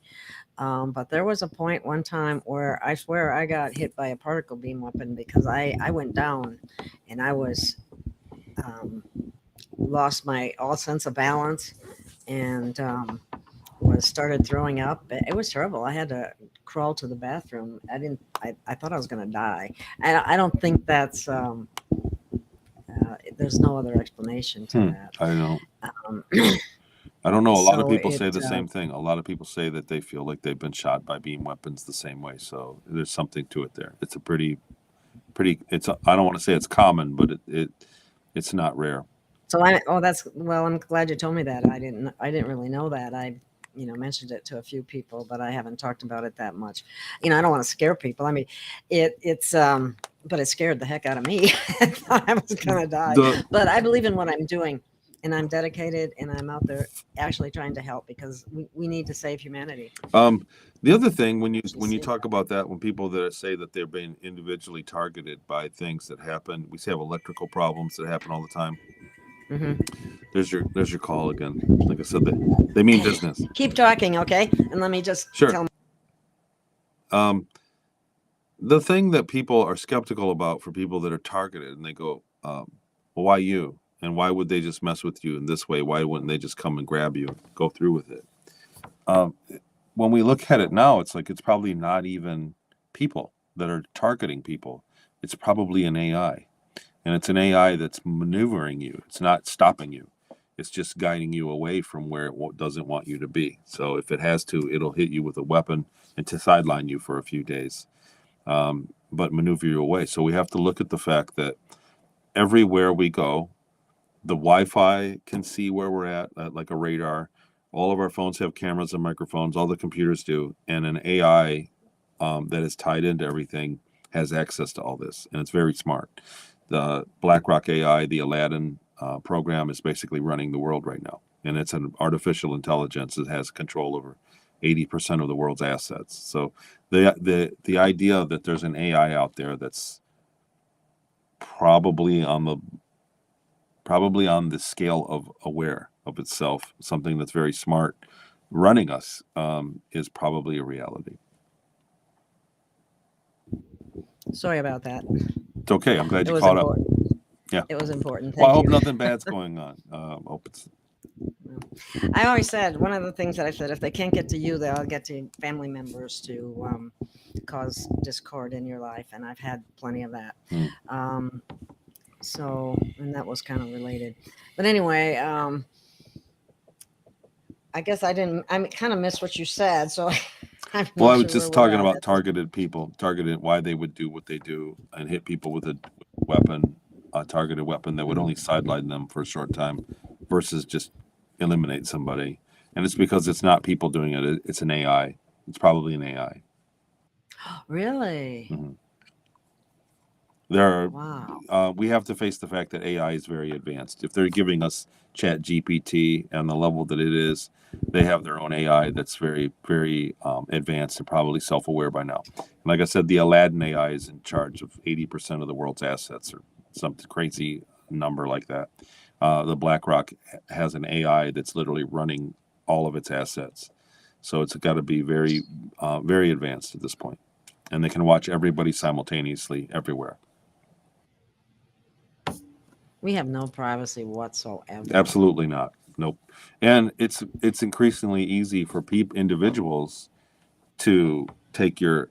but there was a point one time where I swear I got hit by a particle beam weapon because I went down and I was lost my all sense of balance and started throwing up. It was terrible. I had to crawl to the bathroom. I thought I was going to die. And I don't think that's there's no other explanation to that. I know. I don't know. A lot of So people say it, the same thing. A lot of people say that they feel like they've been shot by beam weapons the same way. So there's something to it there. It's a pretty. It's. I don't want to say it's common, but it's not rare. so I'm glad you told me that. I didn't really know that. I, mentioned it to a few people, but I haven't talked about it that much. I don't want to scare people. I mean, but it scared the heck out of me. I thought I was gonna die. But I believe in what I'm doing, and I'm dedicated, and I'm out there actually trying to help because we need to save humanity. The other thing when you talk about that, when people that say that they're being individually targeted by things that happen, we have electrical problems that happen all the time. Mm-hmm. There's your call again. Like I said, they mean business. Keep talking, okay? And let me just tell. The thing that people are skeptical about for people that are targeted, and they go, well, why you? And why would they just mess with you in this way? Why wouldn't they just come and grab you and go through with it? When we look at it now, it's like it's probably not even people that are targeting people. It's probably an AI. And it's an AI that's maneuvering you. It's not stopping you. It's just guiding you away from where it doesn't want you to be. So if it has to, it'll hit you with a weapon and to sideline you for a few days, but maneuver you away. So we have to look at the fact that everywhere we go, the Wi-Fi can see where we're at, like a radar. All of our phones have cameras and microphones. All the computers do. And an AI that is tied into everything has access to all this. And it's very smart. The BlackRock AI, the Aladdin program, is basically running the world right now. And it's an artificial intelligence that has control over 80% of the world's assets. So the idea that there's an AI out there that's probably on the scale of aware of itself, something that's very smart, running us, is probably a reality. Sorry about that. It's okay. I'm glad you caught up. Yeah, it was important. Well, I hope nothing bad's going on. I always said, one of the things that I said, if they can't get to you, they'll get to family members to cause discord in your life, and I've had plenty of that. So, and that was kind of related. But anyway, I guess I kind of missed what you said. So, I was just talking about targeted people, why they would do what they do and hit people with a weapon, a targeted weapon that would only sideline them for a short time versus just eliminate somebody. And it's because it's not people doing it. It's an AI. It's probably an AI. Really? Mm-hmm. Wow. We have to face the fact that AI is very advanced. If they're giving us Chat GPT and the level that it is, they have their own AI that's very, very advanced and probably self-aware by now. And like I said, the Aladdin AI is in charge of 80% of the world's assets, or some crazy number like that. The BlackRock has an AI that's literally running all of its assets. So it's got to be very, very advanced at this point. And they can watch everybody simultaneously everywhere. We have no privacy whatsoever. Absolutely not. Nope. And it's increasingly easy for individuals to take your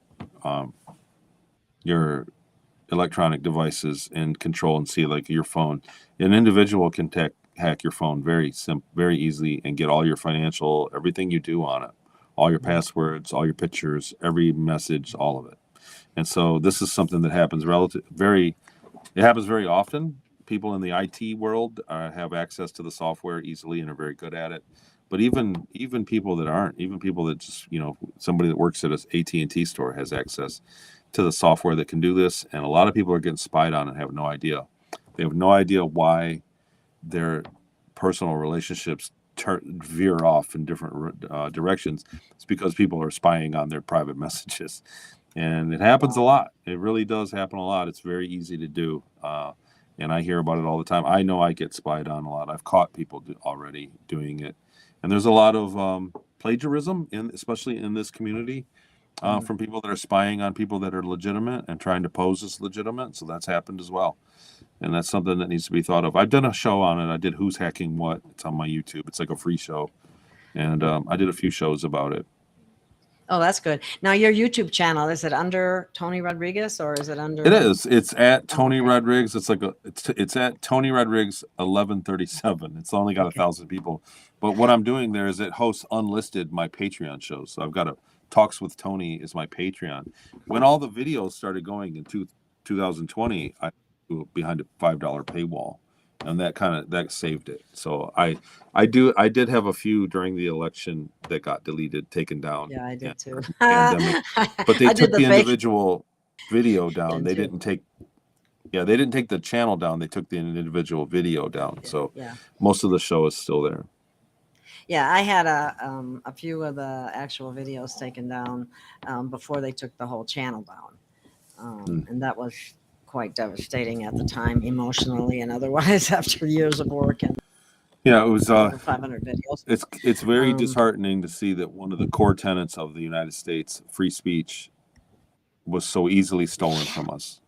electronic devices and control and see, like your phone. An individual can hack your phone very easily and get all your financial, everything you do on it, all your passwords, all your pictures, every message, all of it. And so this is something that happens very often. People in the IT world have access to the software easily and are very good at it. But even people that aren't, even people that just, somebody that works at an AT&T store has access to the software that can do this. And a lot of people are getting spied on and have no idea. They have no idea why their personal relationships veer off in different directions. It's because people are spying on their private messages. And it happens a lot. It really does happen a lot. It's very easy to do. And I hear about it all the time. I know I get spied on a lot. I've caught people already doing it. And there's a lot of plagiarism, especially in this community, from people that are spying on people that are legitimate and trying to pose as legitimate. So that's happened as well. And that's something that needs to be thought of. I've done a show on it. I did Who's Hacking What. It's on my YouTube. It's like a free show. And I did a few shows about it. Oh, that's good. Now, your YouTube channel, is it under Tony Rodrigues or is it under? It is. It's at Tony okay. Rodrigues. It's like it's at Tony Rodrigues 1137. It's only got Okay. 1,000 people. But what I'm doing there is it hosts unlisted my Patreon shows. So I've got a Talks with Tony is my Patreon. When all the videos started going in 2020, I put behind a $5 paywall, and that saved it. So I did have a few during the election that got deleted, taken down. Yeah, I did too. Pandemic, but they I took did the fake individual video down. did They too. didn't take they didn't take the channel down. They took the individual video down. So Yeah. most of the show is still there. Yeah, I had a few of the actual videos taken down before they took the whole channel down, and that was quite devastating at the time, emotionally and otherwise. After years of work and Yeah, it was. over 500 videos. It's very disheartening to see that one of the core tenets of the United States, free speech, was so easily stolen from us.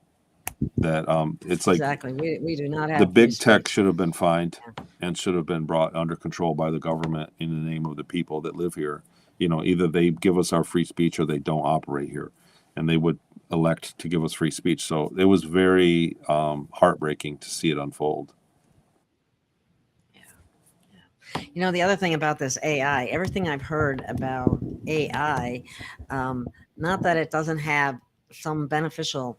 That it's like Exactly, we do not have the big free tech speech. should have been fined and should have been brought under control by the government in the name of the people that live here. You know, either they give us our free speech or they don't operate here, and they would elect to give us free speech. So it was very heartbreaking to see it unfold. You know, the other thing about this AI, everything I've heard about AI, not that it doesn't have some beneficial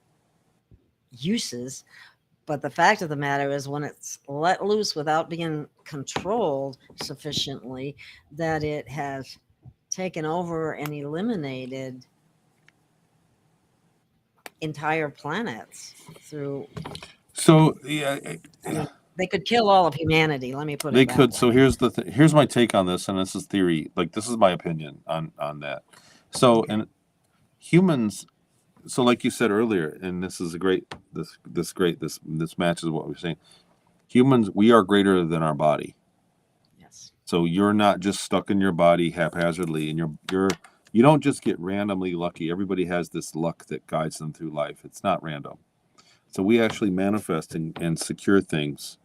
uses, but the fact of the matter is when it's let loose without being controlled sufficiently, that it has taken over and eliminated entire planets through. So yeah, They could kill all of humanity. Let me put it they that could. way. So here's my take on this, and this is theory. Like, this is my opinion on that. So Okay. and humans. So like you said earlier, and this is a great. This matches what we're saying. Humans, we are greater than our body. Yes. So you're not just stuck in your body haphazardly, and you don't just get randomly lucky. Everybody has this luck that guides them through life. It's not random. So we actually manifest and secure things.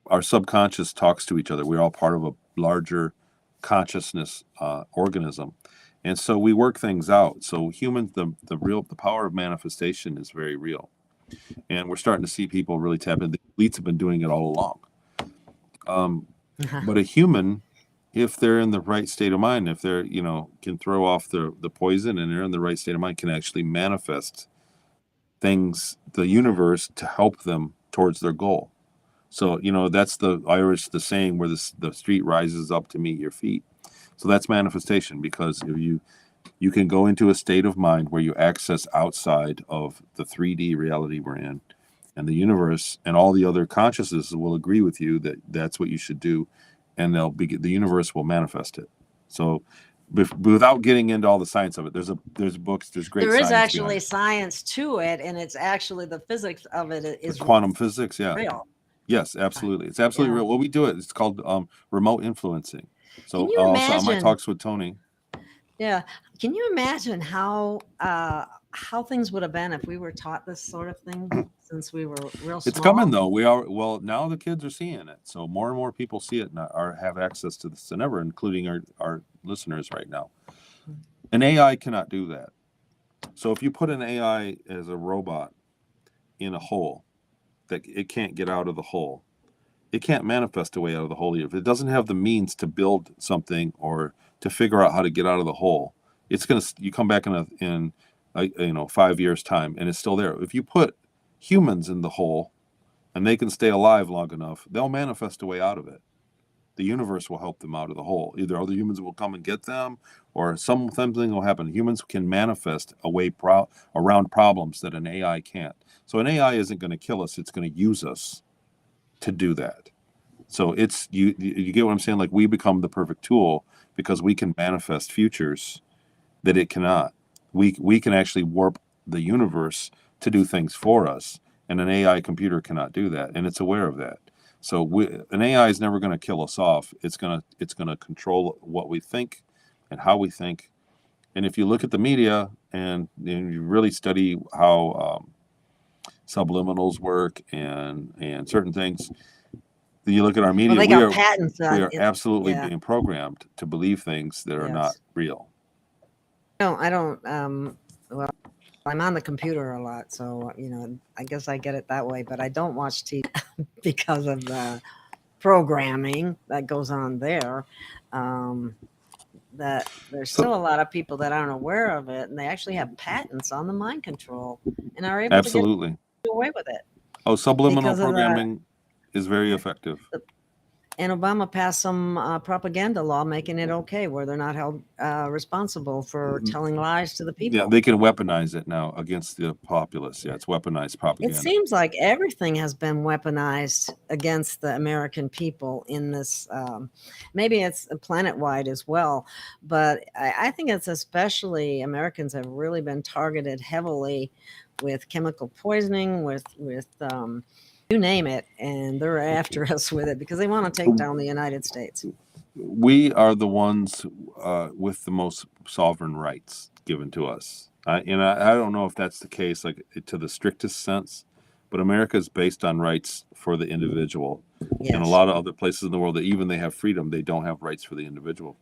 Our subconscious talks to each other. We're all part of a larger consciousness organism, and so we work things out. So humans, the power of manifestation is very real, and we're starting to see people really tap in. The elites have been doing it all along. But a human, if they're in the right state of mind, if they're can throw off the poison and they're in the right state of mind, can actually manifest things, the universe, to help them towards their goal. So that's the Irish the saying where the street rises up to meet your feet. So that's manifestation, because if you can go into a state of mind where you access outside of the 3D reality we're in, and the universe and all the other consciousnesses will agree with you that that's what you should do, and the universe will manifest it. So without getting into all the science of it, there's books, there's great There is science actually behind it. science to it, and it's actually the physics of it is Quantum physics, yeah. real. Yes, absolutely. It's absolutely real. Well, we do it. It's called remote influencing. So Can you also on my imagine? Talks with Tony. Yeah. Can you imagine how things would have been if we were taught this sort of thing since we were real small? It's coming though. Now the kids are seeing it. So more and more people see it and have access to this than ever, including our listeners right now. An AI cannot do that. So if you put an AI as a robot in a hole, that it can't get out of the hole, it can't manifest a way out of the hole. If it doesn't have the means to build something or to figure out how to get out of the hole, you come back in 5 years time and it's still there. If you put humans in the hole and they can stay alive long enough, they'll manifest a way out of it. The universe will help them out of the hole. Either other humans will come and get them, or something will happen. Humans can manifest a way around problems that an AI can't. So an AI isn't going to kill us; it's going to use us to do that. So it's you get what I'm saying? Like, we become the perfect tool because we can manifest futures that it cannot. We can actually warp the universe to do things for us, and an AI computer cannot do that, and it's aware of that. So an AI is never going to kill us off. It's going to control what we think and how we think. And if you look at the media and you really study how subliminals work and certain things, you look at our media, Well, they got patents we on are it. absolutely Yeah. being programmed to believe things that are not Yes. real. Well, I'm on the computer a lot, so I guess I get it that way. But I don't watch TV because of the programming that goes on there. That there's still a lot of people that aren't aware of it, and they actually have patents on the mind control and are able to get Absolutely. away with it. Oh, subliminal Because of programming is very effective. And Obama passed some propaganda law making it okay, where they're not held responsible for telling lies to the people. Yeah, they can weaponize it now against the populace. Yeah, it's weaponized propaganda. It seems like everything has been weaponized against the American people in this. Maybe it's planet-wide as well, but I think it's especially Americans have really been targeted heavily with chemical poisoning, with you name it, and they're after us with it because they want to take down the United States. We are the ones with the most sovereign rights given to us. I don't know if that's the case, like to the strictest sense, but America is based on rights for the individual. Yes. And a lot of other places in the world that even they have freedom, they don't have rights for the individual.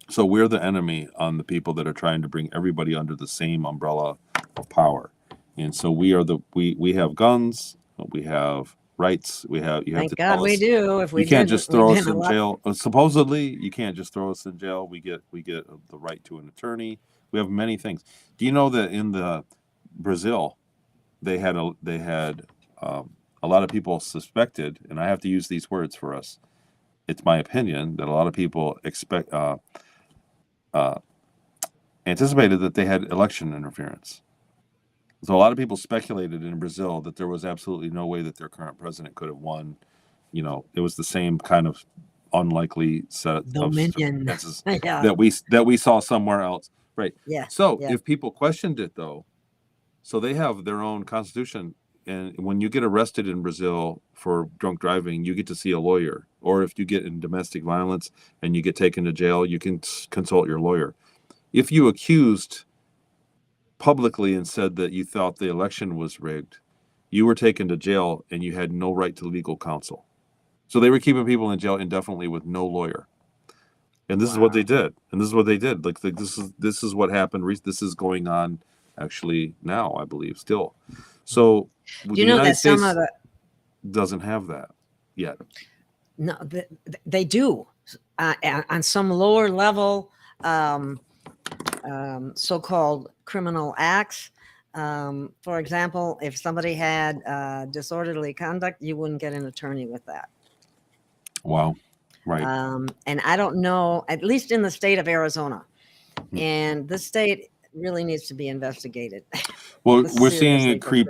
So we're the enemy on the people that are trying to bring everybody under the same umbrella of power. And so we have guns, we have rights. You have Thank to God tell we us. do. If we You can't didn't, just throw we'd us been a in lot- jail. Supposedly, you can't just throw us in jail. We get the right to an attorney. We have many things. Do you know that in the Brazil, they had a lot of people suspected, and I have to use these words for us. It's my opinion that a lot of people anticipated that they had election interference. So a lot of people speculated in Brazil that there was absolutely no way that their current president could have won. It was the same kind of unlikely set Dominion. of circumstances Yeah. that we saw somewhere else. Right. Yeah. So yeah. if people questioned it though, so they have their own constitution. And when you get arrested in Brazil for drunk driving, you get to see a lawyer. Or if you get in domestic violence and you get taken to jail, you can consult your lawyer. If you accused publicly and said that you thought the election was rigged, you were taken to jail and you had no right to legal counsel. So they were keeping people in jail indefinitely with no lawyer. And this is what they did. And this is what they did. Like this is what happened. This is going on actually now, I believe, still. So Do you know that some of the doesn't have that yet. No, they do on some lower level so-called criminal acts. For example, if somebody had disorderly conduct, you wouldn't get an attorney with that. Wow. Right. And I don't know, at least in the state of Arizona, and this state really needs to be investigated. Well, we're seeing it creep.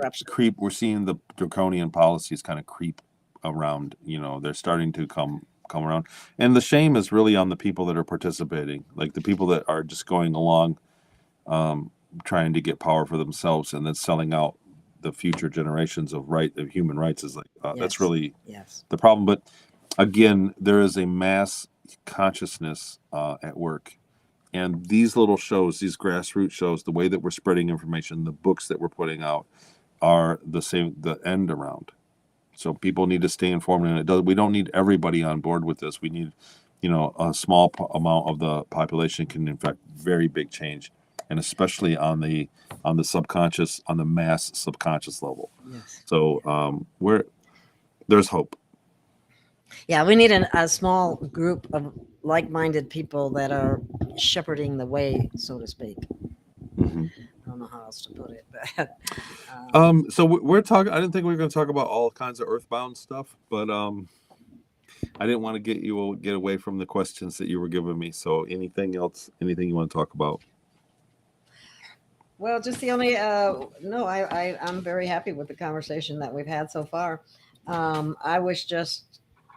We're seeing the draconian policies kind of creep around. They're starting to come around, and the shame is really on the people that are participating, like the people that are just going along, trying to get power for themselves, and then selling out the future generations of human rights. Is like that's really the problem. But again, there is a mass consciousness at work. And these little shows, these grassroots shows, the way that we're spreading information, the books that we're putting out are the end around. So people need to stay informed. And we don't need everybody on board with this. We need, a small amount of the population can affect very big change. And especially on the subconscious, on the mass subconscious level. Yes. So there's hope. Yeah, we need a small group of like-minded people that are shepherding the way, so to speak. Mm-hmm. I don't know how else to put it, but so we're talking. I didn't think we were going to talk about all kinds of earthbound stuff, but I didn't want to get away from the questions that you were giving me. So anything else? Anything you want to talk about? Well, just the only I'm very happy with the conversation that we've had so far. I wish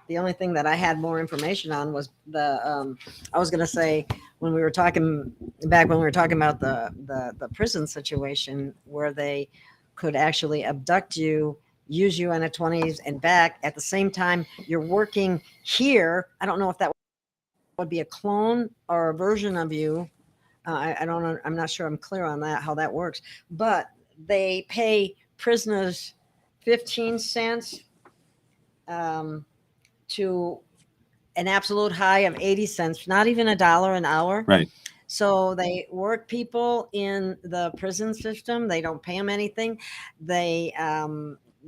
the only thing that I had more information on was I was going to say when we were talking about the prison situation where they could actually abduct you, use you in a 20s and back at the same time you're working here. I don't know if that would be a clone or a version of you. I don't know. I'm not sure I'm clear on that, how that works, but they pay prisoners 15 cents to an absolute high of 80 cents, not even $1 an hour. Right. So they work people in the prison system. They don't pay them anything. They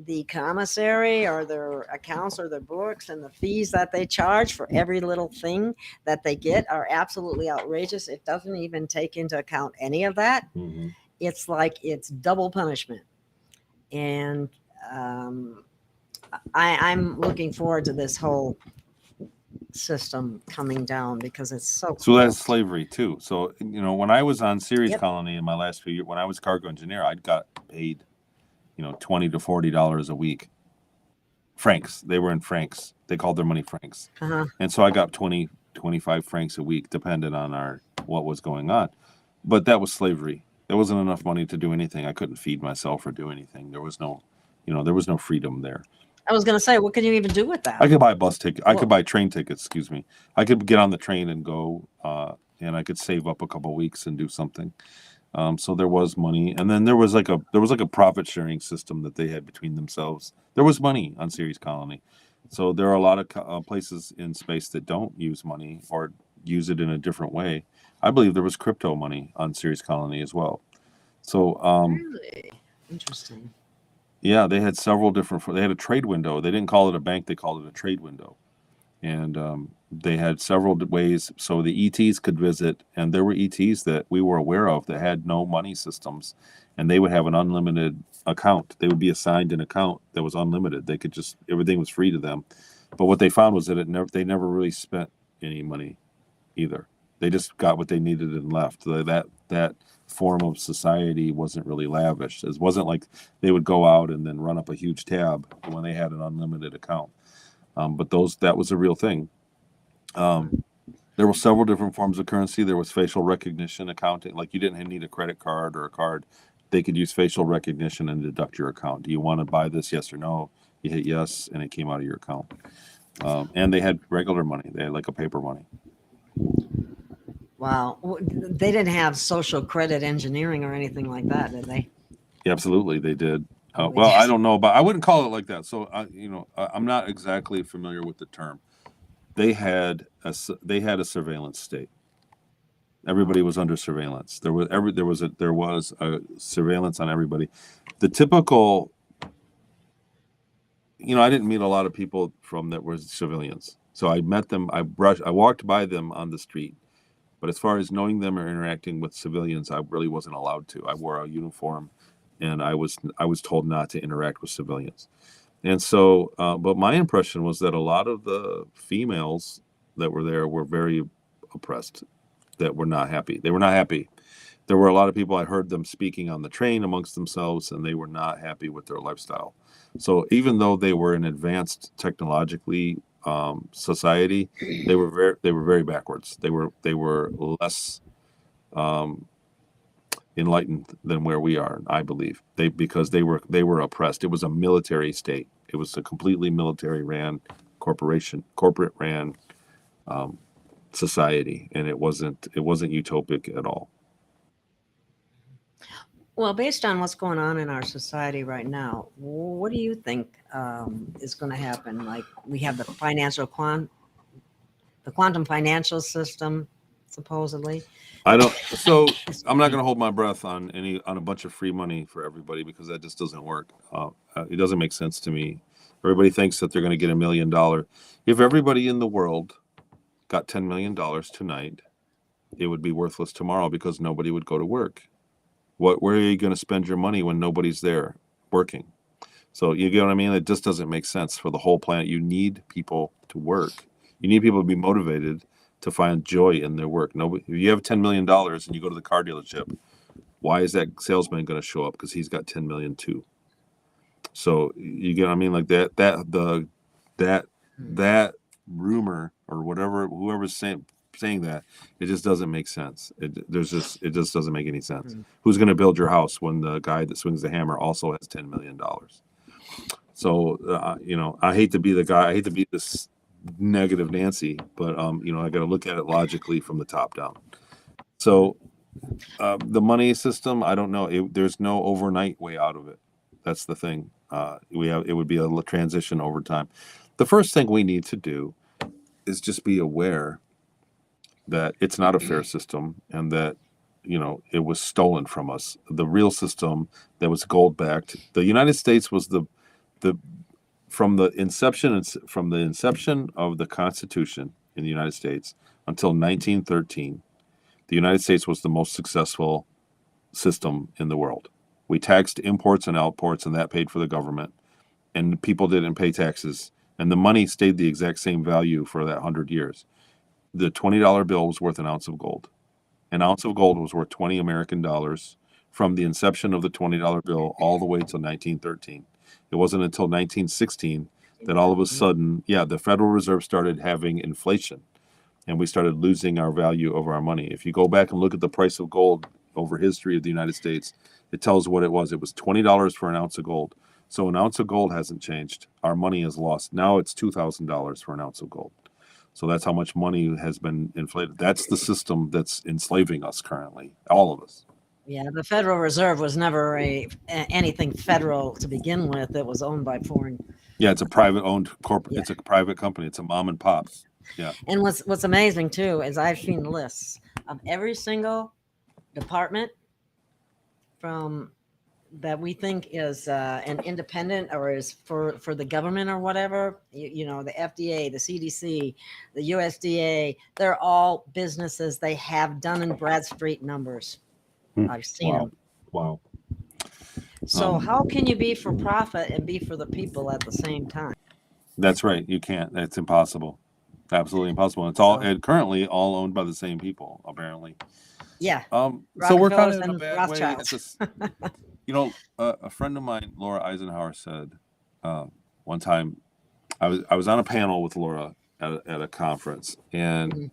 the commissary or their accounts or their books and the fees that they charge for every little thing that they get are absolutely outrageous. It doesn't even take into account any of that. Mm-hmm. It's like it's double punishment. And I'm looking forward to this whole system coming down because it's so So that's corrupt. slavery too. So when I was on Ceres Yep. Colony in my last few years, when I was cargo engineer, I got paid, $20 to $40 a week. Francs. They were in francs. They called their money francs. Uh-huh. And so I got 20, 25 francs a week, depending on what was going on. But that was slavery. There wasn't enough money to do anything. I couldn't feed myself or do anything. There was no freedom there. I was going to say, what can you even do with that? I could buy a bus ticket. I Well- could buy train tickets. Excuse me. I could get on the train and go, and I could save up a couple of weeks and do something. So there was money, and then there was like a profit sharing system that they had between themselves. There was money on Ceres Colony, so there are a lot of places in space that don't use money or use it in a different way. I believe there was crypto money on Ceres Colony as well. So Really interesting. yeah, they had several different. They had a trade window. They didn't call it a bank; they called it a trade window, and they had several ways so the ETs could visit. And there were ETs that we were aware of that had no money systems, and they would have an unlimited account. They would be assigned an account that was unlimited. They could just everything was free to them. But what they found was that they never really spent any money either. They just got what they needed and left. That form of society wasn't really lavish. It wasn't like they would go out and then run up a huge tab when they had an unlimited account. But that was a real thing. There were several different forms of currency. There was facial recognition accounting. Like you didn't need a credit card or a card. They could use facial recognition and deduct your account. Do you want to buy this? Yes or no? You hit yes, and it came out of your account. And they had regular money. They had like a paper money. Wow. They didn't have social credit engineering or anything like that, did they? Yeah, absolutely, they did. Well, I don't know, but I wouldn't call it like that. So, I'm not exactly familiar with the term. They had a surveillance state. Everybody was under surveillance. There was a surveillance on everybody. The typical, I didn't meet a lot of people that were civilians. So I met them. I walked by them on the street. But as far as knowing them or interacting with civilians, I really wasn't allowed to. I wore a uniform, and I was told not to interact with civilians. And so, but my impression was that a lot of the females that were there were very oppressed, that were not happy. They were not happy. There were a lot of people, I heard them speaking on the train amongst themselves, and they were not happy with their lifestyle. So even though they were an advanced technologically society, they were very backwards. They were less enlightened than where we are, I believe. Because they were oppressed. It was a military state. It was a completely military ran corporate ran society, and it wasn't utopic at all. Well, based on what's going on in our society right now, what do you think is going to happen? Like we have the quantum financial system, supposedly. So I'm not going to hold my breath on a bunch of free money for everybody, because that just doesn't work. It doesn't make sense to me. Everybody thinks that they're going to get $1 million. If everybody in the world got $10 million tonight, it would be worthless tomorrow because nobody would go to work. Where are you going to spend your money when nobody's there working? So you get what I mean? It just doesn't make sense for the whole planet. You need people to work. You need people to be motivated to find joy in their work. If you have $10 million and you go to the car dealership, why is that salesman going to show up? Because he's got 10 million too. So you get what I mean? Like that rumor or whatever, whoever's saying that, it just doesn't make sense. It just doesn't make any sense. Who's going to build your house when the guy that swings the hammer also has $10 million? So I hate to be the guy. I hate to be this negative Nancy, but I got to look at it logically from the top down. So the money system, I don't know. There's no overnight way out of it. That's the thing. It would be a transition over time. The first thing we need to do is just be aware that it's not a fair system and that, it was stolen from us. The real system that was gold backed. The United States was the from the inception of the Constitution in the United States until 1913, the United States was the most successful system in the world. We taxed imports and outports, and that paid for the government. And people didn't pay taxes, and the money stayed the exact same value for that 100 years. The $20 bill was worth an ounce of gold. An ounce of gold was worth 20 American dollars from the inception of the $20 bill all the way till 1913. It wasn't until 1916 that all of a sudden, the Federal Reserve started having inflation, and we started losing our value over our money. If you go back and look at the price of gold over history of the United States, it tells what it was. It was $20 for an ounce of gold. So an ounce of gold hasn't changed. Our money is lost. Now it's $2,000 for an ounce of gold. So that's how much money has been inflated. That's the system that's enslaving us currently, all of us. Yeah, the Federal Reserve was never anything federal to begin with. It was owned by foreign. Yeah, it's a private-owned corporate. Yeah. It's a private company. It's a mom and pop. Yeah. And what's amazing too is I've seen lists of every single department from that we think is an independent or is for the government or whatever. The FDA, the CDC, the USDA. They're all businesses. They have Dun and Bradstreet numbers. I've seen them. Wow. So how can you be for profit and be for the people at the same time? That's right. You can't. That's impossible. Absolutely impossible. It's all currently all owned by the same people, apparently. Yeah. So we're kind of in a bad way. It's just, a friend of mine, Laura Eisenhower, said one time, I was on a panel with Laura at a conference, and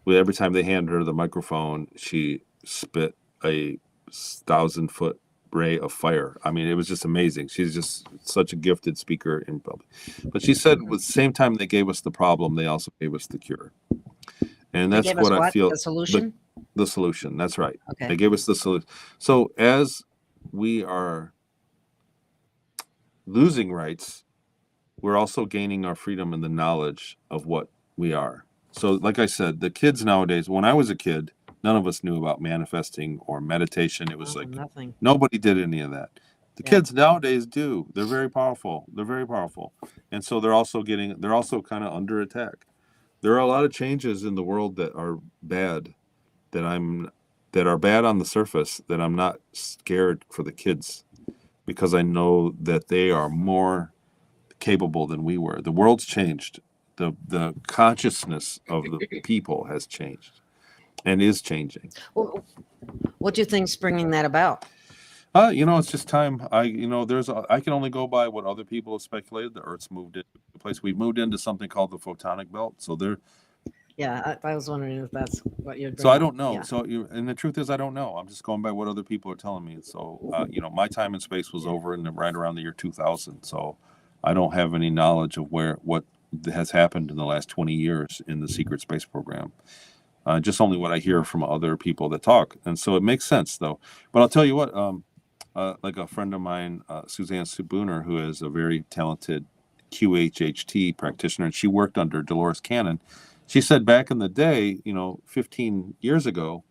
every time they handed her the microphone, she spit a 1,000-foot ray of fire. I mean, it was just amazing. She's just such a gifted speaker in public. But she said, with the same time they gave us the problem, they also gave us the cure. And that's what I feel. The solution? The solution. That's right. Okay. They gave us the solution. So as we are losing rights, we're also gaining our freedom and the knowledge of what we are. So like I said, the kids nowadays, when I was a kid, none of us knew about manifesting or meditation. It was nothing. Nobody did any of that. The kids nowadays do. They're very powerful. And so they're also kind of under attack. There are a lot of changes in the world that are bad, that are bad on the surface, that I'm not scared for the kids, because I know that they are more capable than we were. The world's changed. The consciousness of the people has changed. And is changing. Well, what do you think's bringing that about? It's just time. I can only go by what other people have speculated. The Earth's moved into a place. We've moved into something called the photonic belt. So I was wondering if that's what you're. So I don't know. Yeah. And the truth is, I don't know. I'm just going by what other people are telling me. So my time in space was over right around the year 2000. So I don't have any knowledge of what has happened in the last 20 years in the secret space program. Just only what I hear from other people that talk. And so it makes sense, though. But I'll tell you what, like a friend of mine, Suzanne Subooner, who is a very talented QHHT practitioner, and she worked under Dolores Cannon. She said back in the day, 15 years ago,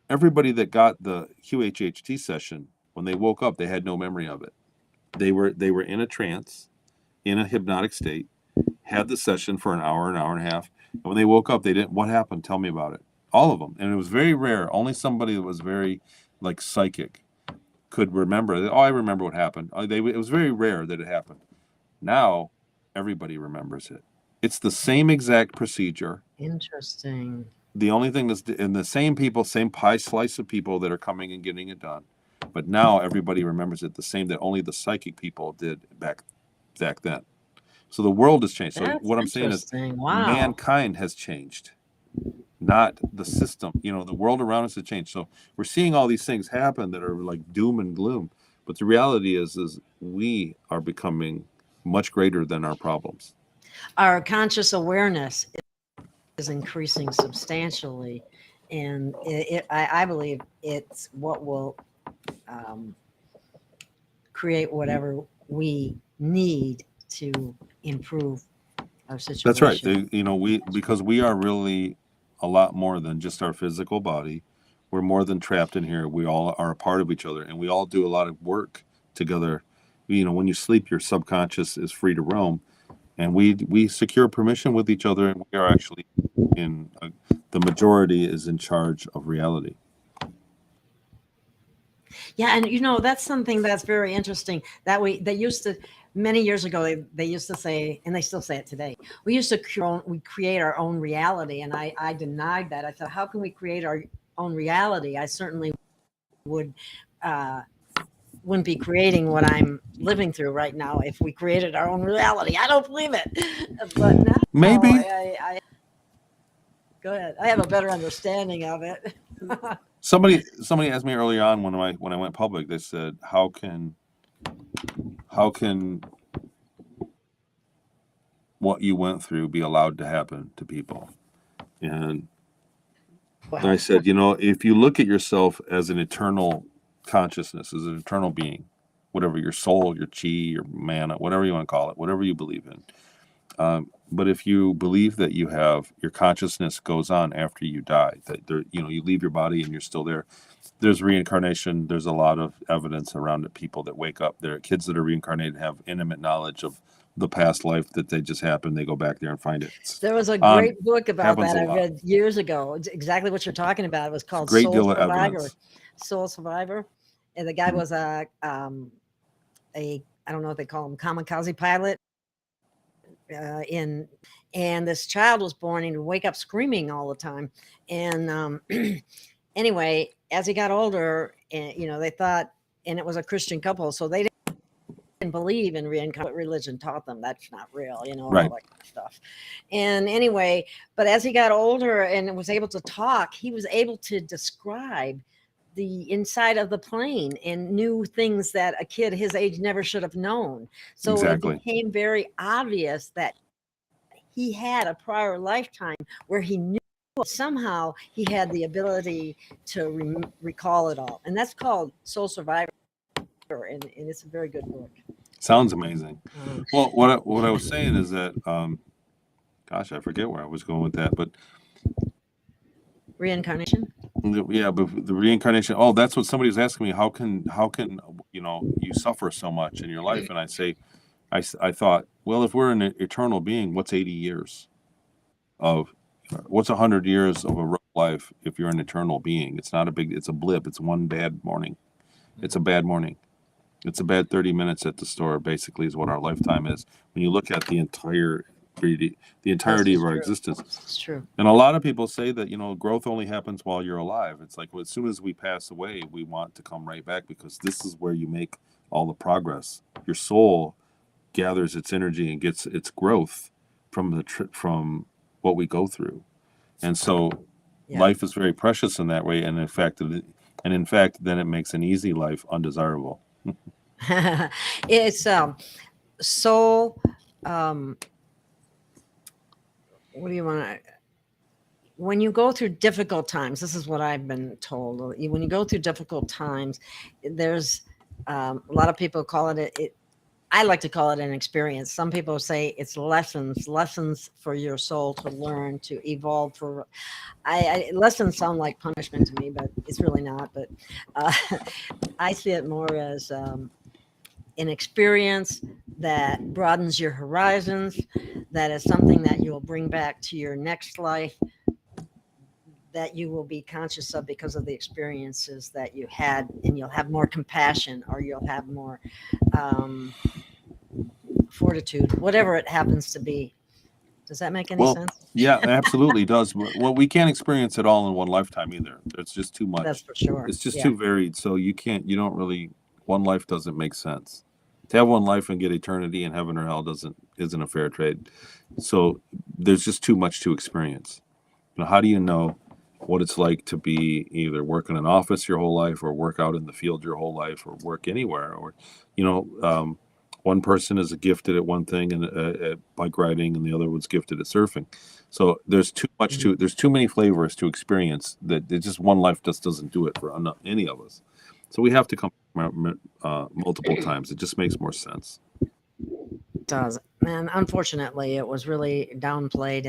everybody that got the QHHT session, when they woke up, they had no memory of it. They were in a trance, in a hypnotic state, had the session for an hour and a half. And when they woke up, they didn't. What happened? Tell me about it. All of them. And it was very rare. Only somebody that was very psychic could remember. Oh, I remember what happened. It was very rare that it happened. Now, everybody remembers it. It's the same exact procedure. Interesting. The only thing that's in the same people, same pie slice of people that are coming and getting it done. But now everybody remembers it the same that only the psychic people did back then. So the world has changed. So what I'm saying is mankind has changed, not the system. The world around us has changed. So we're seeing all these things happen that are like doom and gloom. But the reality is we are becoming much greater than our problems. Our conscious awareness is increasing substantially. And I believe it's what will create whatever we need to improve our situation. That's right. Because we are really a lot more than just our physical body. We're more than trapped in here. We all are a part of each other, and we all do a lot of work together. When you sleep, your subconscious is free to roam, and we secure permission with each other, and we are actually the majority is in charge of reality. Yeah, and that's something that's very interesting. They used to, many years ago, they used to say, and they still say it today, we create our own reality. And I denied that. I thought, how can we create our own reality? I certainly wouldn't be creating what I'm living through right now if we created our own reality. I don't believe it. But now Maybe. I go ahead. I have a better understanding of it. Somebody asked me early on when I went public. They said, "How can what you went through be allowed to happen to people?" And Wow. I said, if you look at yourself as an eternal consciousness, as an eternal being, whatever your soul, your chi, your mana, whatever you want to call it, whatever you believe in. But if you believe that your consciousness goes on after you die, that you leave your body and you're still there. There's reincarnation. There's a lot of evidence around it. People that wake up, there are kids that are reincarnated, have intimate knowledge of the past life that they just happened. They go back there and find it. There was a great book about that I read years ago. It's exactly what you're talking about. It was called Soul Survivor. Soul Survivor. And the guy was a I don't know what they call him, kamikaze pilot. And this child was born and he'd wake up screaming all the time. And anyway, as he got older, they thought, and it was a Christian couple, so they didn't believe in reincarnation. Religion taught them that's not real, Right. all that kind of stuff. And anyway, but as he got older and was able to talk, he was able to describe the inside of the plane and knew things that a kid his age never should have known. So Exactly. It became very obvious that he had a prior lifetime where he knew somehow he had the ability to recall it all. And that's called Soul Survivor. And it's a very good book. Sounds amazing. Well, what I was saying is that, gosh, I forget where I was going with that, but reincarnation. Yeah, but the reincarnation. Oh, that's what somebody was asking me. How can you suffer so much in your life? And I say, I thought, well, if we're an eternal being, what's 80 years of? What's 100 years of a real life if you're an eternal being? It's not it's a blip. It's one bad morning. It's a bad morning. It's a bad 30 minutes at the store, basically, is what our lifetime is. When you look at the entirety of our existence. It's true. And a lot of people say that, growth only happens while you're alive. It's like, well, as soon as we pass away, we want to come right back because this is where you make all the progress. Your soul gathers its energy and gets its growth from what we go through. And so life is very precious in that way. And in fact, then it makes an easy life undesirable. It's soul. What do you want to? When you go through difficult times, this is what I've been told. When you go through difficult times, there's a lot of people call it. I like to call it an experience. Some people say it's lessons for your soul to learn, to evolve. Lessons sound like punishment to me, but it's really not. But I see it more as an experience that broadens your horizons, that is something that you'll bring back to your next life, that you will be conscious of because of the experiences that you had, and you'll have more compassion, or you'll have more fortitude, whatever it happens to be. Does that make any sense? Yeah, it absolutely does. Well, we can't experience it all in one lifetime either. It's just too much. That's for sure. It's just too varied. So one life doesn't make sense. To have one life and get eternity in heaven or hell isn't a fair trade. So there's just too much to experience. How do you know what it's like to be either work in an office your whole life, or work out in the field your whole life, or work anywhere? Or, one person is gifted at one thing and at bike riding, and the other one's gifted at surfing. So there's too much there's too many flavors to experience that just one life just doesn't do it for any of us. So we have to come multiple times. It just makes more sense. It does. And unfortunately, it was really downplayed,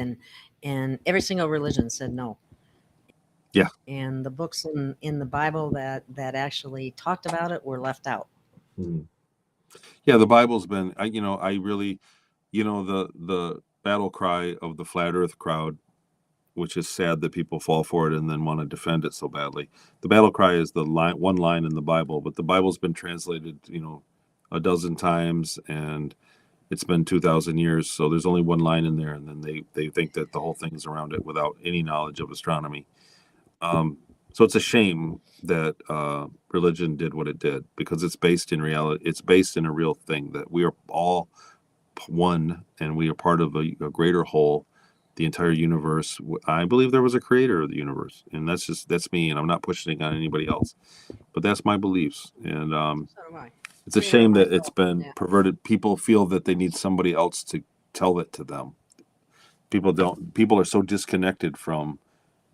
and every single religion said no. Yeah. And the books in the Bible that actually talked about it were left out. Yeah, the Bible's been, I really, the battle cry of the flat earth crowd, which is sad that people fall for it and then want to defend it so badly. The battle cry is the one line in the Bible, but the Bible's been translated, a dozen times, and it's been 2,000 years. So there's only one line in there, and then they think that the whole thing's around it without any knowledge of astronomy. So it's a shame that religion did what it did, because it's based in reality. It's based in a real thing, that we are all one and we are part of a greater whole, the entire universe. I believe there was a creator of the universe, and that's me, and I'm not pushing it on anybody else, but that's my beliefs. And So do I. it's a shame that it's been Yeah. perverted. People feel that they need somebody else to tell it to them. People are so disconnected from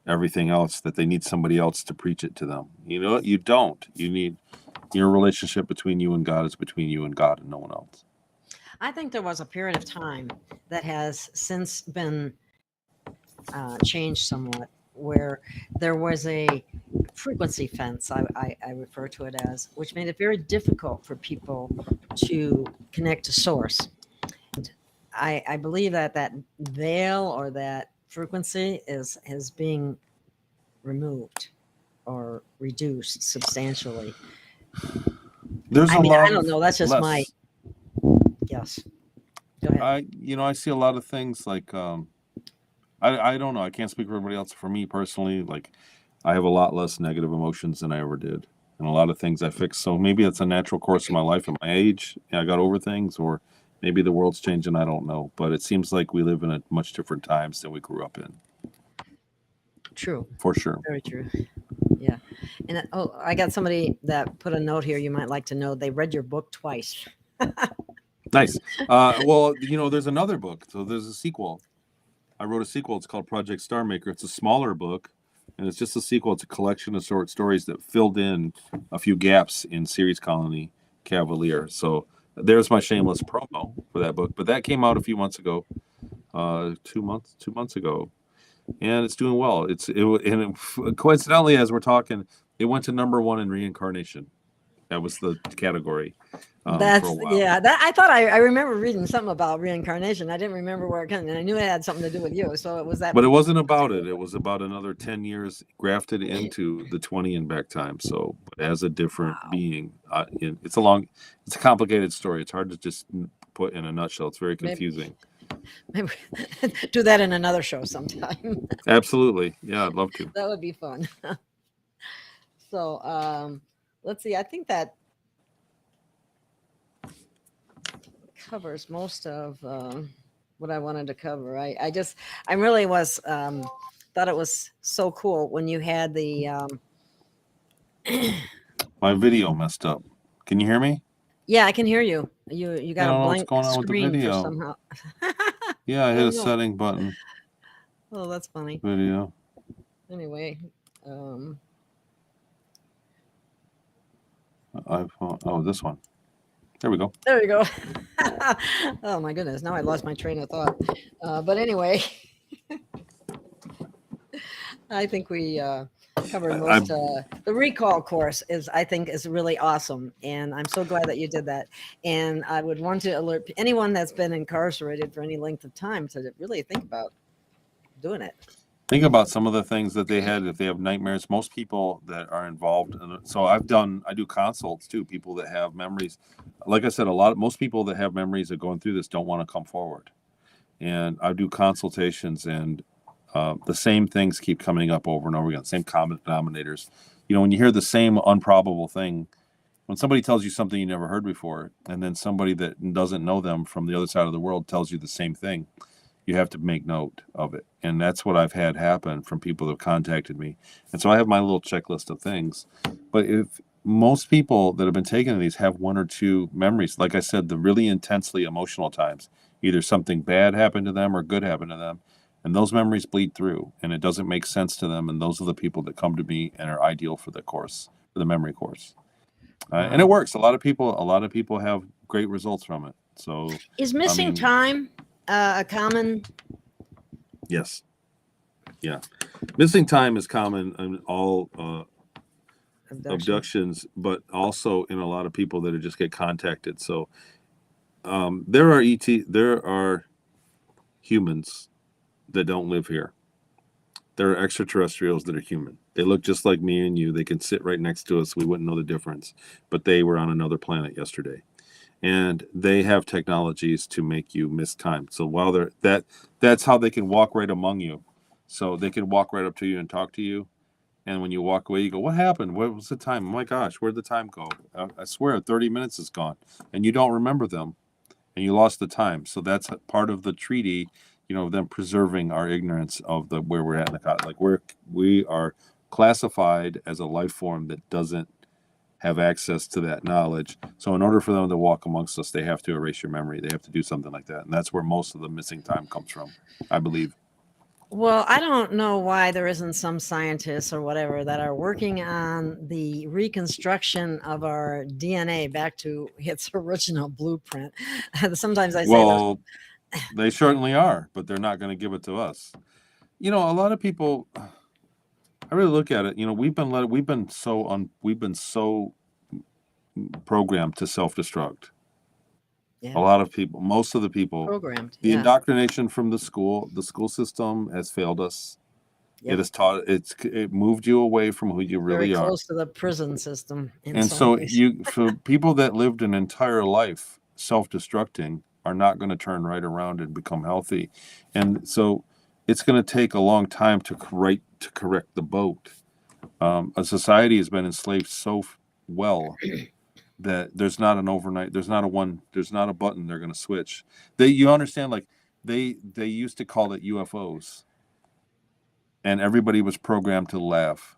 everything else that they need somebody else to preach it to them. You don't. You need your relationship between you and God is between you and God and no one else. I think there was a period of time that has since been changed somewhat, where there was a frequency fence, I refer to it as, which made it very difficult for people to connect to source. I believe that veil or that frequency is being removed or reduced substantially. There's I don't know. That's just my guess. Go ahead. I see a lot of things like I don't know. I can't speak for everybody else. For me personally, like, I have a lot less negative emotions than I ever did, and a lot of things I fixed. So maybe it's a natural course of my life at my age. I got over things, or maybe the world's changing. I don't know, but it seems like we live in a much different times than we grew up in. True. For sure. Very true. Yeah. And I got somebody that put a note here. You might like to know they read your book twice. Nice. Well, there's another book. So there's a sequel. I wrote a sequel. It's called Project Starmaker. It's a smaller book, and it's just a sequel. It's a collection of short stories that filled in a few gaps in Ceres Colony Cavalier. So there's my shameless promo for that book. But that came out a few months ago, 2 months ago, and it's doing well. Coincidentally, as we're talking, it went to #1 in reincarnation. That was the category. That's for a while. yeah. I thought I remember reading something about reincarnation. I didn't remember where it came, and I knew it had something to do with you. So it was that. But it wasn't about it. It was about another 10 years grafted into the 20 and back time. So as a different being, it's a complicated story. It's hard to just put in a nutshell. It's very confusing. Maybe do that in another show sometime. Absolutely. Yeah, I'd love to. That would be fun. So let's see. I think that covers most of what I wanted to cover. I really was thought it was so cool when you had the my video messed up. Can you hear me? Yeah, I can hear you. You got a blank screen for video. somehow. Yeah, I hit a setting button. Oh, that's funny. Video. Anyway, iPhone. Oh, this one. There we go. There you go. Oh my goodness! Now I lost my train of thought. But anyway, I think we covered most. The recall course is really awesome, and I'm so glad that you did that. And I would want to alert anyone that's been incarcerated for any length of time to really think about doing it. Think about some of the things that they had. If they have nightmares, most people that are involved, so I do consults too. People that have memories, like I said, most people that have memories of going through this don't want to come forward, and I do consultations, and the same things keep coming up over and over again. Same common denominators. When you hear the same improbable thing, when somebody tells you something you never heard before, and then somebody that doesn't know them from the other side of the world tells you the same thing, you have to make note of it. And that's what I've had happen from people that have contacted me. And so I have my little checklist of things. But if most people that have been taken to these have one or two memories, like I said, the really intensely emotional times, either something bad happened to them or good happened to them, and those memories bleed through, and it doesn't make sense to them. And those are the people that come to me and are ideal for the course, for the memory course. And it works. A lot of people have great results from it. So is missing time a common? Yes. Yeah. Missing time is common in all abductions, but also in a lot of people that just get contacted. So there are humans that don't live here. There are extraterrestrials that are human. They look just like me and you. They can sit right next to us. We wouldn't know the difference. But they were on another planet yesterday. And they have technologies to make you miss time. So while that's how they can walk right among you. So they can walk right up to you and talk to you. And when you walk away, you go, what happened? What was the time? Oh my gosh, where'd the time go? I swear 30 minutes is gone. And you don't remember them. And you lost the time. So that's part of the treaty, them preserving our ignorance of where we're at in the cosmos. Like we are classified as a life form that doesn't have access to that knowledge. So in order for them to walk amongst us, they have to erase your memory. They have to do something like that. And that's where most of the missing time comes from, I believe. Well, I don't know why there isn't some scientists or whatever that are working on the reconstruction of our DNA back to its original blueprint. Sometimes I say, well, they certainly are, but they're not going to give it to us. A lot of people, I really look at it. We've been so programmed to self-destruct. yeah, A lot of people, most of the people, programmed. the Yeah. indoctrination from the school system has failed us. Yep. It has it moved you away from who you really Very are. close to the prison system. And so for people that lived an entire life self-destructing are not going to turn right around and become healthy. And so it's going to take a long time to correct the boat. A society has been enslaved so well that there's not an overnight, there's not a button they're going to switch. You understand, like they used to call it UFOs, and everybody was programmed to laugh.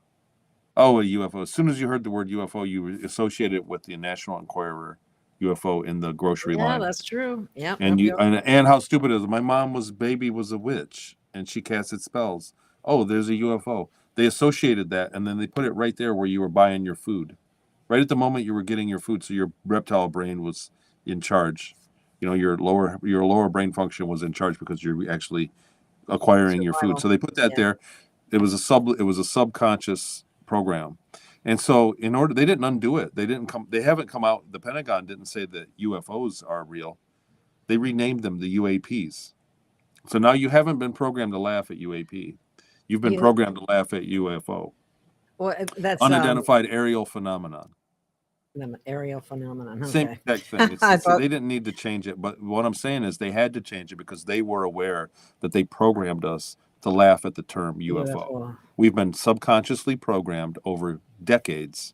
Oh, a UFO. As soon as you heard the word UFO, you associated it with the National Enquirer UFO in the grocery line. Yeah, that's true. Yeah. And how stupid it is. My mom's baby was a witch and she casted spells. Oh, there's a UFO. They associated that and then they put it right there where you were buying your food. Right at the moment you were getting your food, so your reptile brain was in charge. Your lower brain function was in charge because you're actually acquiring your food. So they put that there. It was a subconscious program. And so they didn't undo it. They haven't come out. The Pentagon didn't say that UFOs are real. They renamed them the UAPs. So now you haven't been programmed to laugh at UAP. You've been programmed to laugh at UFO. Well, that's unidentified aerial phenomenon. Aerial phenomenon. Okay. Same exact thing. They didn't need to change it, but what I'm saying is they had to change it because they were aware that they programmed us to laugh at the term UFO. We've been subconsciously programmed over decades,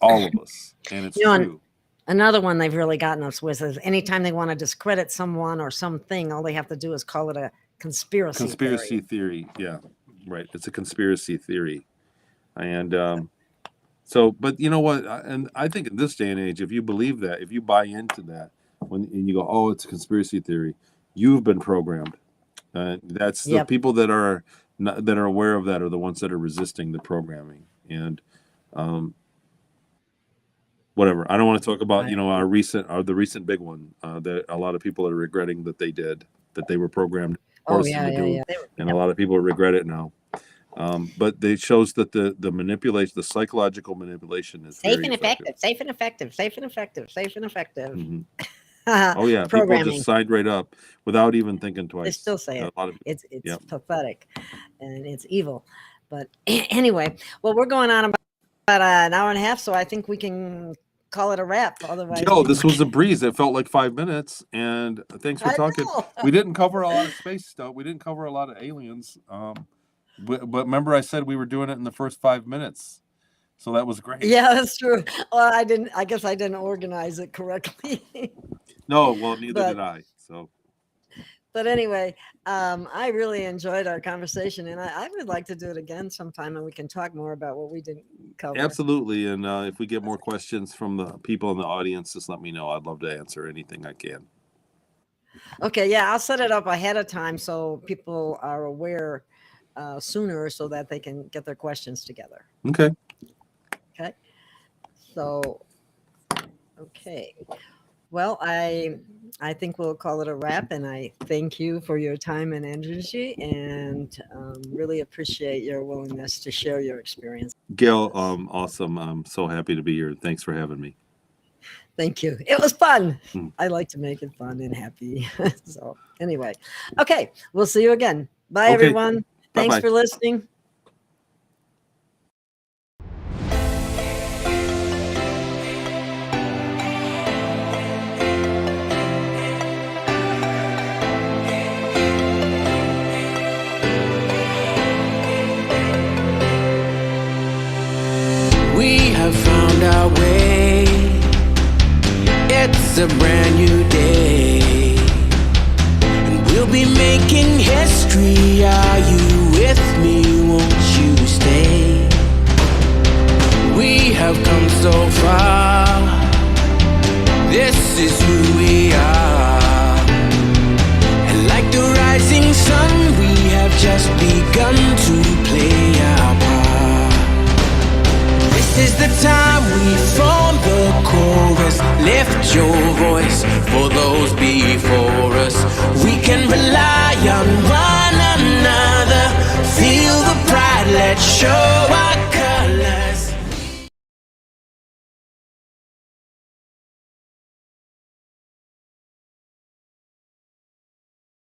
all of us, and it's true. Another one they've really gotten us with is anytime they want to discredit someone or something, all they have to do is call it a conspiracy theory. Yeah, right. It's a conspiracy theory. And so, but you know what? And I think in this day and age, if you believe that, if you buy into that, and you go, oh, it's a conspiracy theory, you've been programmed. That's the people that are aware of that are the ones that are resisting the programming. And whatever. I don't want to talk about the recent big one that a lot of people are regretting that they were programmed. And a lot of people regret it now. But it shows that the manipulation, the psychological manipulation is safe and effective. Mm-hmm. Oh yeah, people just signed right up without even thinking twice. They still say it. It's pathetic and it's evil. But anyway, well, we're going on about an hour and a half, so I think we can call it a wrap. Otherwise, this was a breeze. It felt like 5 minutes, and thanks for talking. We didn't cover a lot of space stuff. We didn't cover a lot of aliens. But remember, I said we were doing it in the first 5 minutes, so that was great. Yeah, that's true. Well, I guess I didn't organize it correctly. No, well, neither did I. So, but anyway, I really enjoyed our conversation, and I would like to do it again sometime, and we can talk more about what we didn't cover. Absolutely, and if we get more questions from the people in the audience, just let me know. I'd love to answer anything I can. Okay, yeah, I'll set it up ahead of time so people are aware sooner so that they can get their questions together. Okay. So, well, I I think we'll call it a wrap. And I thank you for your time and energy, and really appreciate your willingness to share your experience. Gail, awesome. I'm so happy to be here. Thanks for having me. Thank you. It was fun. Mm. I like to make it fun and happy. So anyway, okay, we'll see you again. Bye, Okay. everyone. Thanks Bye-bye. for listening. We have found our way. It's a brand new day, and we'll be making history. Are you with me? Won't you stay? We have come so far. This is who we are. And like the rising sun, we have just begun to play our part. This is the time we form the chorus. Lift your